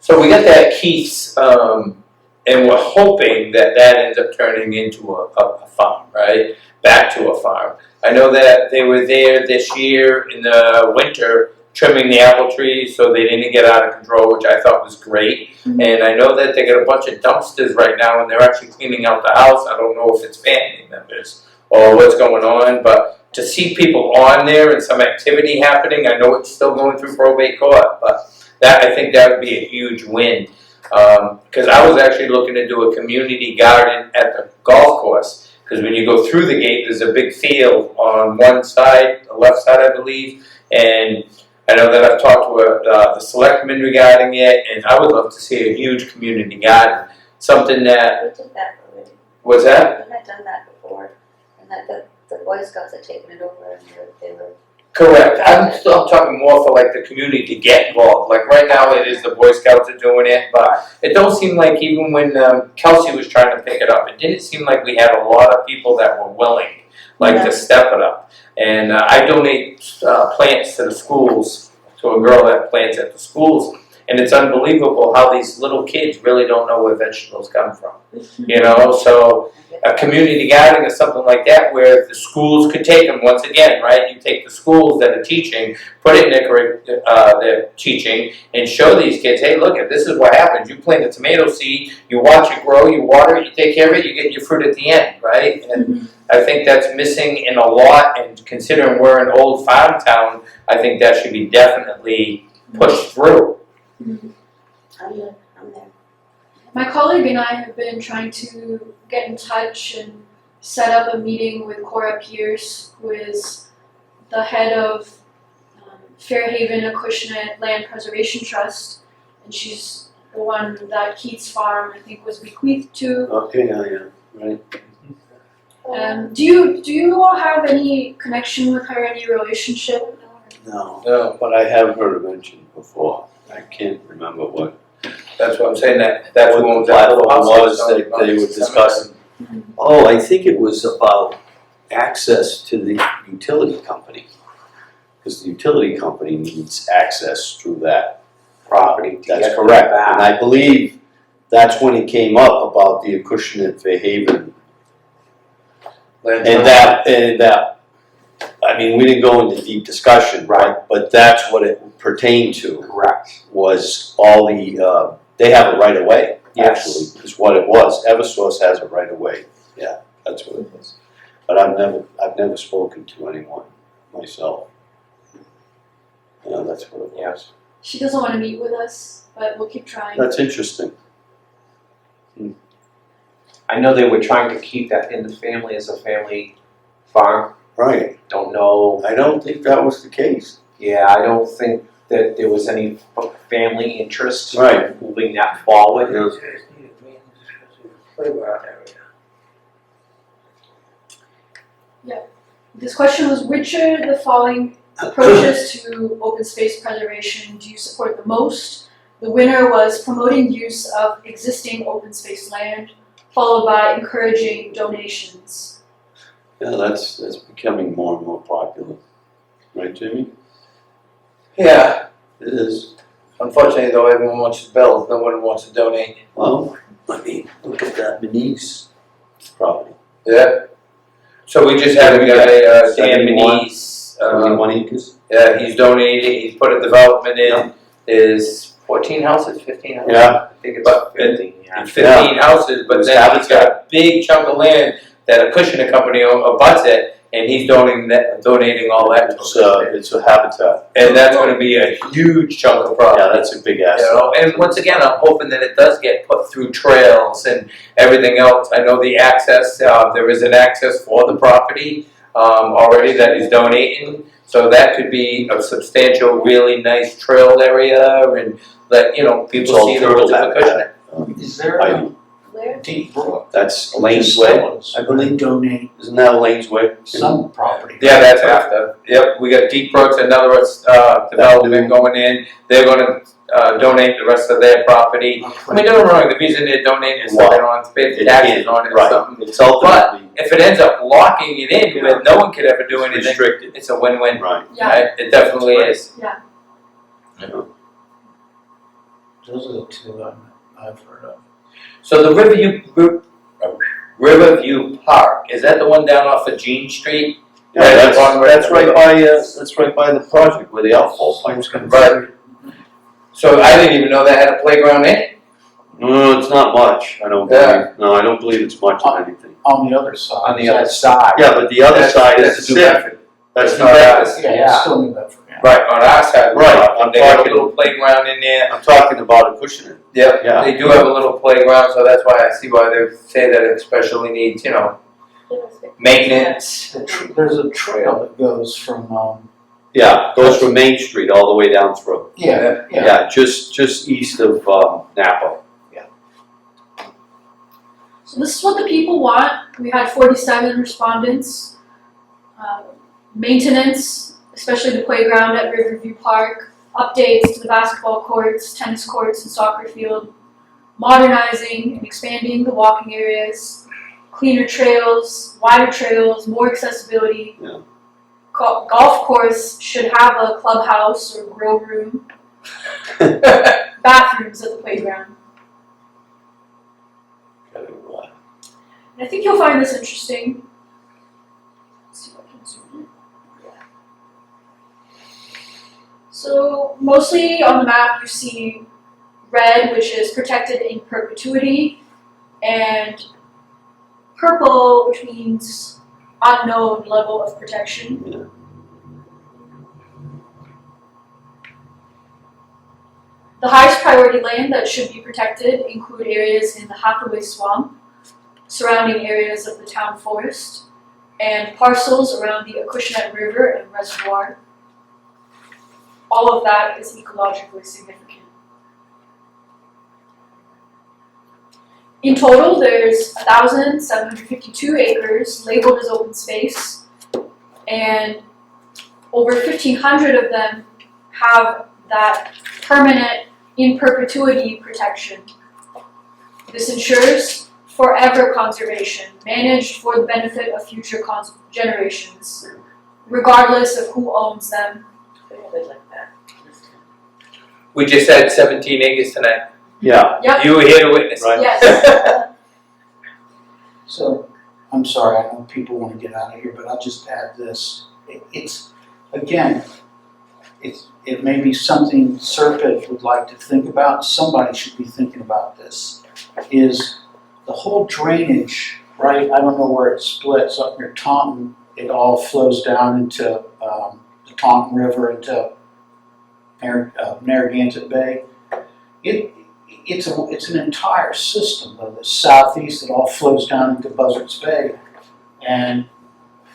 So we got that Keith's, and we're hoping that that ends up turning into a farm, right? Back to a farm. I know that they were there this year in the winter trimming the apple trees so they didn't get out of control, which I thought was great. Mm-hmm. And I know that they got a bunch of dumpsters right now and they're actually cleaning out the house. I don't know if it's family members or what's going on, but to see people on there and some activity happening, I know it's still going through probate court, but that, I think that would be a huge win. Because I was actually looking to do a community garden at the golf course, Because when you go through the gate, there's a big field on one side, the left side, I believe. And I know that I've talked to the selectmen regarding it, and I would love to see a huge community garden. Something that, We did that already. was that? We had done that before, and that the Boy Scouts had taken it over, and they were. Correct. I'm still talking more for like the community to get involved. Like right now it is the Boy Scouts are doing it, but it don't seem like even when Kelsey was trying to pick it up, it didn't seem like we had a lot of people that were willing, like to step it up. And I donate plants to the schools, to a girl that plants at the schools, and it's unbelievable how these little kids really don't know where vegetables come from. You know, so a community garden or something like that where the schools could take them once again, right? You take the schools that are teaching, put it in their teaching, and show these kids, hey, look, this is what happens. You plant a tomato seed, you watch it grow, you water it, you take care of it, you get your fruit at the end, right? And I think that's missing in a lot, and considering we're an old farm town, I think that should be definitely pushed through. I'm there. My colleague and I have been trying to get in touch and set up a meeting with Cora Pierce, who is the head of Fairhaven Acushnet Land Preservation Trust, and she's the one that Keats Farm, I think, was bequeathed to. Okay, right. Do you all have any connection with her, any relationship? No, but I have heard her mentioned before. I can't remember what. That's what I'm saying, that's What what the platform was that they were discussing. Oh, I think it was about access to the utility company. Because the utility company needs access through that property. That's correct. And I believe that's when it came up about the Acushnet Fairhaven. And that, I mean, we didn't go into deep discussion, right? But that's what it pertained to. Correct. Was all the, they have a right of way, actually, is what it was. Eversource has a right of way. Yeah, that's what it was. But I've never spoken to anyone myself. Yeah, that's what it was. She doesn't want to meet with us, but we'll keep trying. That's interesting. I know they were trying to keep that in the family as a family farm. Right. Don't know. I don't think that was the case. Yeah, I don't think that there was any family interest Right. in moving that forward. This question was, which are the following approaches to open space preservation do you support the most? The winner was promoting use of existing open space land, followed by encouraging donations. Yeah, that's becoming more and more popular. Right, Jimmy? Yeah, It is. unfortunately though, everyone wants to build, no one wants to donate. Well, I mean, look at that Manise property. Yeah. So we just had a guy, Dan 71. Manise, 71 acres? yeah, he's donating, he's put a development in, there's 14 houses, 15 houses? Yeah. I think it's about 15, yeah. 15 houses, but It's then he's got a big chunk of land that a Acushnet company abuts it, and he's donating all that to it. It's a habitat. And that's gonna be a huge chunk of property. Yeah, that's a big You asset. know, and once again, I'm hoping that it does get put through trails and everything else. I know the access, there is an access for the property already that he's donating. So that could be a substantial, really nice trail area and let, you know, people all see the turtle woods of habitat. Acushnet. Is there I- a Where? deep brook? That's Lane's Way. I believe donate Isn't that Lane's Way? some property. Yeah, that's after. Yep, we got Deep Brooks, another development going in. They're gonna donate the rest of their property. I mean, don't get me wrong, the reason they're donating is so they don't have to pay the taxes on it or Right. something. It's ultimately If it ends up locking it in where no one could ever do anything, restricted. it's a win-win. Right. Yeah, Right? It definitely is. yeah. Those are the two I've heard of. So the Riverview Park, is that the one down off of Jean Street? Yeah, that's right by the project where the outfall pipes come. Right. So I didn't even know that had a playground in it. No, it's not much, I don't Yeah. believe. No, I don't believe it's much of anything. On the other side. On the other side. Yeah, but the other side is That's New civic. Bedford. That's It's New not Bedford. ours. Yeah, Yeah. it's still New Bedford, yeah. Right, on our side. Right, I'm They have a talking- little playground in there. I'm talking about Acushnet. Yep, Yeah. they do have a little playground, so that's why I see why they say that it especially needs, you know, maintenance. There's a trail that goes from, Yeah, goes from Main Street all the way down through. yeah. Yeah, just east of Napa. So this is what the people want. We had 47 respondents. Maintenance, especially the playground at Riverview Park. Updates to the basketball courts, tennis courts, and soccer field. Modernizing and expanding the walking areas. Cleaner trails, wider trails, more accessibility. Yeah. Golf course should have a clubhouse or grill room. Bathrooms at the playground. And I think you'll find this interesting. Let's see if I can zoom in. So mostly on the map you see red, which is protected in perpetuity, and purple, which means unknown level of protection. Yeah. The highest priority land that should be protected include areas in the Hathaway Swamp, surrounding areas of the town forest, and parcels around the Acushnet River and reservoir. All of that is ecologically significant. In total, there's 1,752 acres labeled as open space, and over 1,500 of them have that permanent in perpetuity protection. This ensures forever conservation, managed for the benefit of future generations, regardless of who owns them. We just had 17 acres tonight. Yeah, Yep. You were here to witness. Right. Yes. So, I'm sorry, I know people want to get out of here, but I'll just add this. It may be something Serpent would like to think about, somebody should be thinking about this, is the whole drainage, right? I don't know where it splits up near Taunton, it all flows down into the Taunton River, into Narragansett Bay. It's an entire system of the southeast that all flows down into Buzzards Bay, and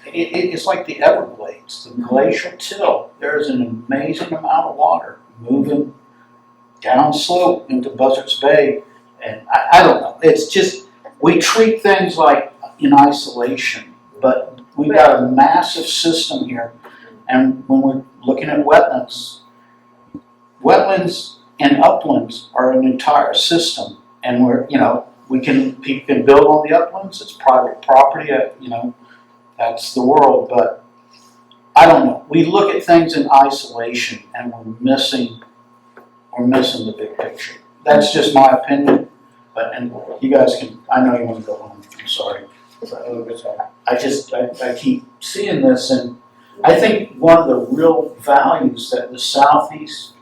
it's like the Everglades, the glacial till. There's an amazing amount of water moving down slope into Buzzards Bay, and I don't know. It's just we treat things like in isolation, but we've got a massive system here, and when we're looking at wetlands and uplands are an entire system, and people can build on the uplands. It's private property, that's the world. But I don't know. We look at things in isolation, and we're missing the big picture. That's just my opinion. And you guys can. I know you want to go home. I'm sorry. I keep seeing this, and I think one of the real values that the Southeast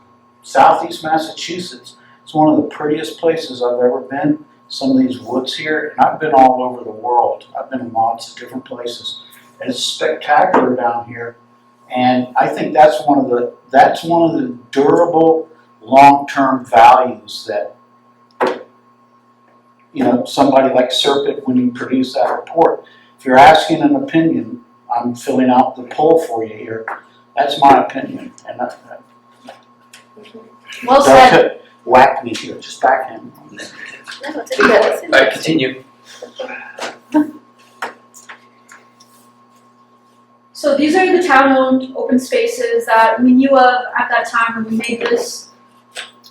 Massachusetts, it's one of the prettiest places I've ever been. Some of these woods here, and I've been all over the world. I've been in lots of different places. And it's spectacular down here. And I think that's one of the durable, long-term values that somebody like Serpent, when you produce that report, if you're asking an opinion, I'm filling out the poll for you here. That's my opinion. And Well said. whack me here, just backhand. Alright, continue. So these are the town-owned open spaces that we knew of at that time when we made this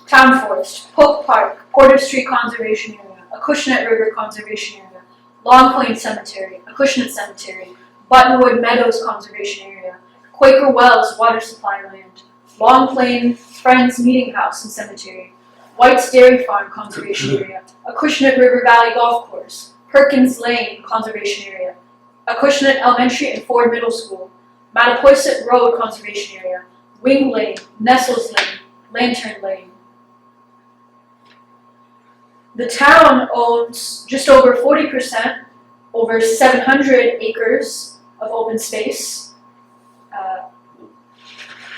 town forest. Polk Park, Porter Street Conservation Area, Acushnet River Conservation Area, Long Plain Cemetery, Acushnet Cemetery, Buttonwood Meadows Conservation Area, Quaker Wells Water Supply Land, Long Plain Friends Meeting House and Cemetery, White's Dairy Farm Conservation Area, Acushnet River Valley Golf Course, Perkins Lane Conservation Area, Acushnet Elementary and Ford Middle School, Mattapoisett Road Conservation Area, Wing Lane, Nestles Lane, Lantern Lane. The town owns just over 40%, over 700 acres of open space.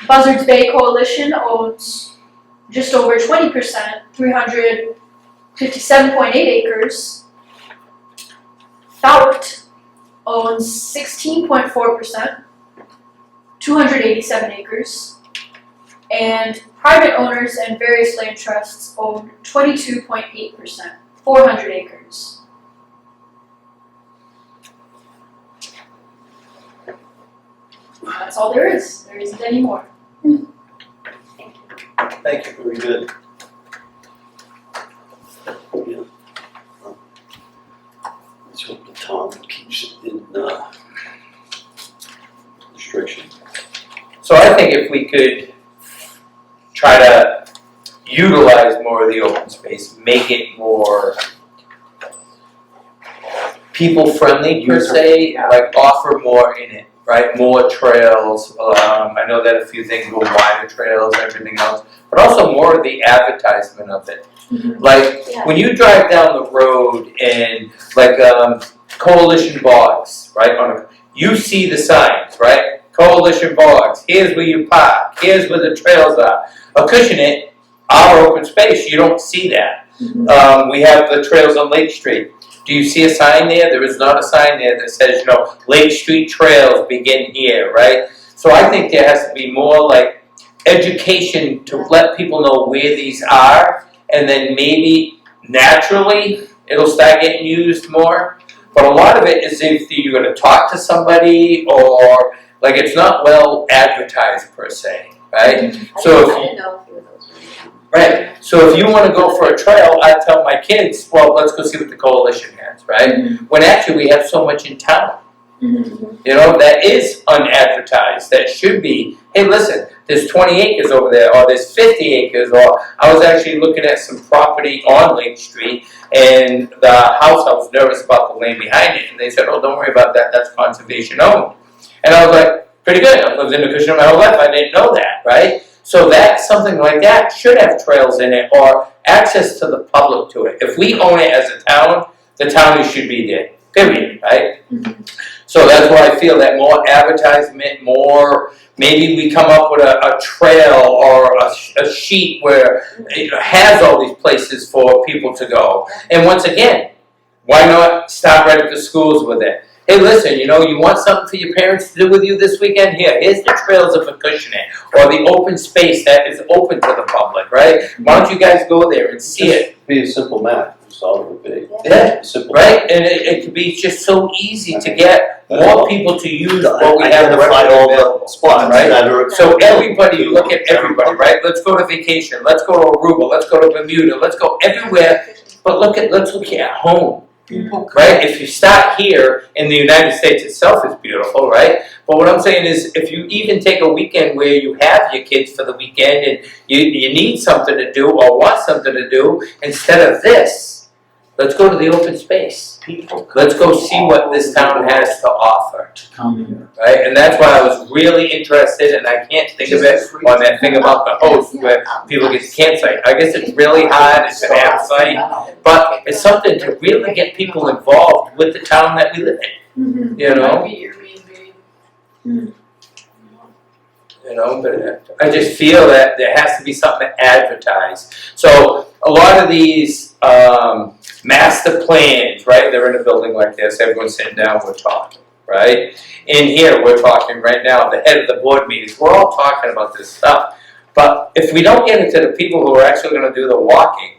Buzzards Bay Coalition owns just over 20%, 357.8 acres. Fought owns 16.4%, 287 acres, and private owners and various land trusts own 22.8%, 400 acres. That's all there is. There isn't any more. Thank you, very good. Yeah. Let's hope the town keeps it in restriction. So I think if we could try to utilize more of the open space, make it more people-friendly per se, like offer more in it, right? More trails, I know that a few things go wider trails, everything else, but also more of the advertisement of it. Like, when you drive down the road and like Coalition Bogs, right? You see the signs, right? Coalition Bogs, here's where you park, here's where the trails are. Acushnet, our open space, you don't see that. We have the trails on Lake Street. Do you see a sign there? There is not a sign there that says, Lake Street trails begin here, right? So I think there has to be more like education to let people know where these are, and then maybe naturally it'll start getting used more. But a lot of it is if you're going to talk to somebody, or like it's not well advertised per se, right? So I didn't know if you were those ones. right. So if you want to go for a trail, I tell my kids, well, let's go see what the coalition has, right? When actually we have so much in town. That is unadvertised, that should be, hey listen, there's 20 acres over there, or there's 50 acres, or I was actually looking at some property on Lake Street, and the house, I was nervous about the land behind it, and they said, oh, don't worry about that, that's conservation owned. And I was like, pretty good, I've lived in Acushnet my whole life, I didn't know that, right? So that, something like that should have trails in it, or access to the public to it. If we own it as a town, the town should be there, period, right? So that's why I feel that more advertisement, more, maybe we come up with a trail or a sheet where it has all these places for people to go. And once again, why not start right at the schools with it? Hey, listen, you want something for your parents to do with you this weekend? Here's the trails of Acushnet, or the open space that is open to the public, right? Why don't you guys go there and see it? Be a simple math, solve it big. Yeah, Simple. right? And it could be just so easy to get more people to use what we have Identify all available, the spots right? that are. So everybody, you look at everybody, right? Let's go to vacation, let's go to Aruba, let's go to Bermuda, let's go everywhere, but let's look at home. Right? If you start here, in the United States itself is beautiful, right? But what I'm saying is, if you even take a weekend where you have your kids for the weekend and you need something to do or want something to do, instead of this, let's go to the open space. Let's go see what this town has to offer. Right? And that's why I was really interested, and I can't think of it on that thing about the host where people get to campsite. I guess it's really hard, it's an app site, but it's something to really get people involved with the town that we live in. But I just feel that there has to be something to advertise. So a lot of these master plans, right? They're in a building like this, everyone's sitting down, we're talking, right? In here, we're talking right now, the head of the board meetings, we're all talking about this stuff. But if we don't get it to the people who are actually going to do the walking,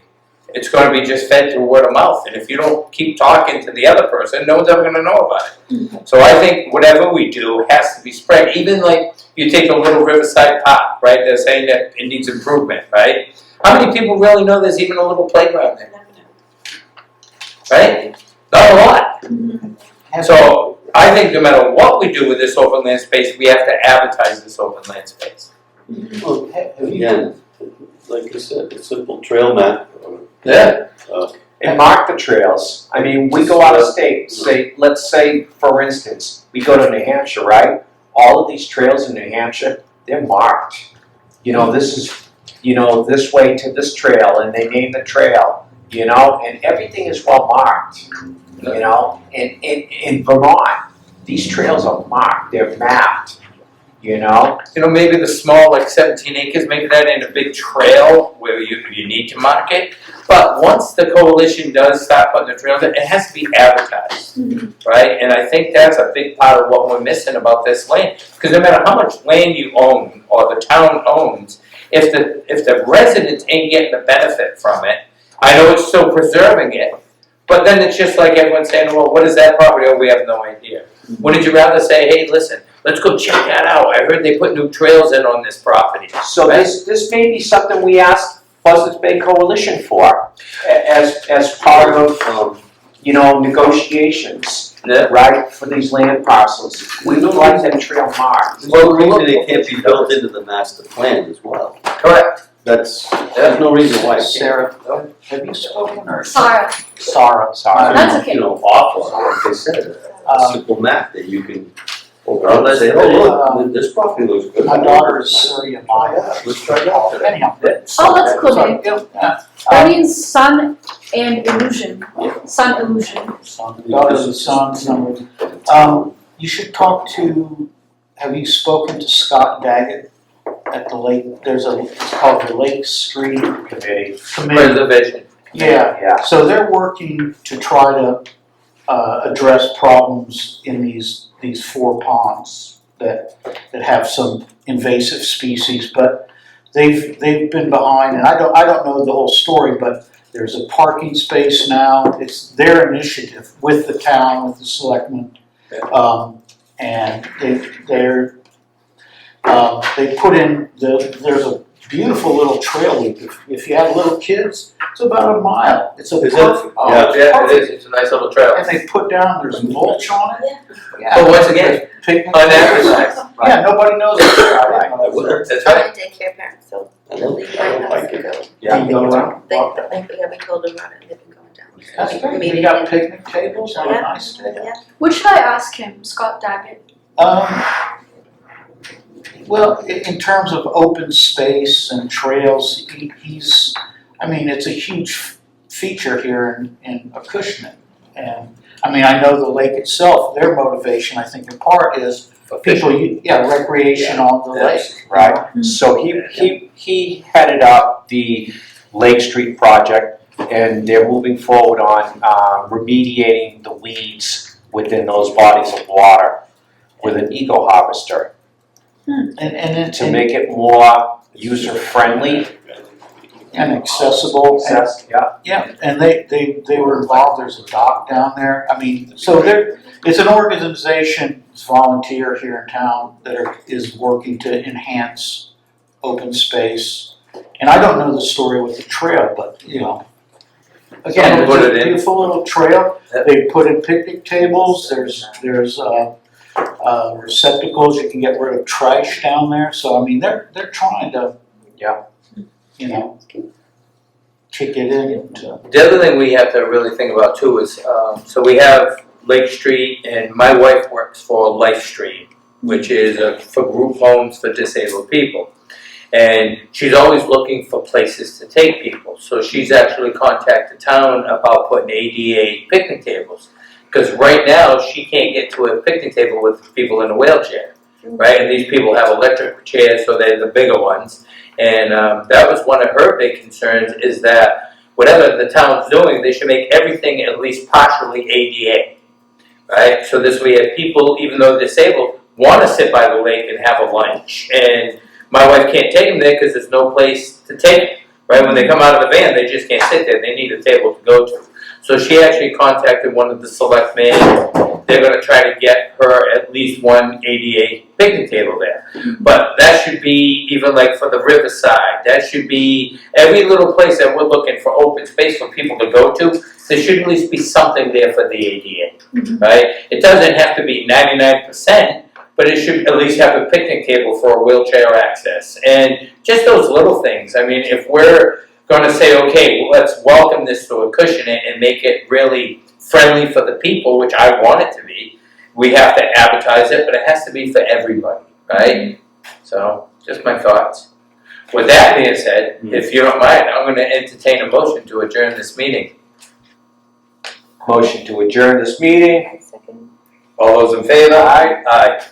it's going to be just fed through word of mouth. And if you don't keep talking to the other person, no one's ever going to know about it. So I think whatever we do has to be spread. Even like you take a little Riverside Park, right? They're saying that it needs improvement, right? How many people really know there's even a little playground there? Right? Not a lot. So I think no matter what we do with this open land space, we have to advertise this open land space. Well, again, like I said, a simple trail map. Yeah. And mark the trails. I mean, we go out of state, let's say, for instance, we go to New Hampshire, right? All of these trails in New Hampshire, they're marked. This is, this way to this trail, and they name the trail, and everything is well marked, in Vermont, these trails are marked, they're mapped, Maybe the small, like 17 acres, maybe that ain't a big trail where you need to mark it. But once the coalition does start putting the trails in, it has to be advertised, right? And I think that's a big part of what we're missing about this land. Because no matter how much land you own, or the town owns, if the residents ain't getting the benefit from it, I know it's still preserving it, but then it's just like everyone saying, well, what is that property? Oh, we have no idea. Wouldn't you rather say, hey, listen, let's go check that out. I heard they put new trails in on this property. So this may be something we ask Buzzards Bay Coalition for, as part of, negotiations, Yeah. right, for these land parcels. We would like them trail marked. There's no reason it can't be built into the master plan as well. Correct. There's no reason why it can't. Sarah, have you spoken or? Sarah. Sarah, sorry. That's okay. Offer, like they said, a simple map that you can, let's say, say, oh, look, this property looks good. My daughter is Surya Maya. Let's try it out today. Anyhow. Oh, that's a cool Sorry, name. yeah. That means sun and illusion. Sun illusion. Daughter's a son. You should talk to, have you spoken to Scott Daggett at the lake? It's called the Lake Street Committee. Committee. Preservation. Yeah, so they're working to try to address problems in these 4 ponds that have some invasive species, but they've been behind, and I don't know the whole story, but there's a parking space now. It's their initiative with the town, with the selectmen, and they put in there's a beautiful little trail loop. If you have little kids, it's about a mile. It's a Is it? perfect. Oh, Yeah. it's Yeah, it perfect. is. It's a nice little trail. And they put down, there's mulch on it. Yeah. But once again, Picnic unadvertised. tables. Yeah, nobody knows it's there. I didn't know that was there. That's right. Daycare parents, so I they'll don't- leave I my don't house like and it. go. You can go around, walk They, that. we told them about it, and they've been going down. That's great. Maybe We got picnic tables on a Yeah. nice day. Yeah. What should I ask him, Scott Daggett? Well, in terms of open space and trails, he's, it's a huge feature here in Acushnet. And, I know the lake itself, their motivation, I think in part is people, recreation on the lake. Right, so he headed up the Lake Street project, and they're moving forward on remediating the weeds within those bodies of water with an eco harvester And to make it more user-friendly. and accessible. And, yeah, and they were involved, there's a dock down there. So it's an organization, it's volunteer here in town that is working to enhance open space. And I don't know the story with the trail, but again, it's Put it a in. beautiful little trail. Yep. They put in picnic tables, there's receptacles, you can get rid of trash down there. So they're trying to, kick it in. The other thing we have to really think about too is, so we have Lake Street, and my wife works for Life Street, which is for group homes for disabled people. And she's always looking for places to take people. So she's actually contacted town about putting ADA picnic tables. Because right now, she can't get to a picnic table with people in a wheelchair, right? And these people have electric chairs, so they're the bigger ones. And that was one of her big concerns, is that whatever the town's doing, they should make everything at least partially ADA, right? So this way, if people, even though disabled, want to sit by the lake and have a lunch, and my wife can't take them there because there's no place to take them, right? When they come out of the van, they just can't sit there. They need a table to go to. So she actually contacted one of the selectmen. They're going to try to get her at least one ADA picnic table there. But that should be even like for the riverside. That should be every little place that we're looking for open space for people to go to. There should at least be something there for the ADA, right? It doesn't have to be 99%. But it should at least have a picnic table for wheelchair access. And just those little things. If we're going to say, okay, well, let's welcome this to Acushnet and make it really friendly for the people, which I want it to be, we have to advertise it, but it has to be for everybody, right? So, just my thoughts. With that being said, if you don't mind, I'm going to entertain a motion to adjourn this meeting. Motion to adjourn this meeting. Second. All those in favor? Aye. Aye.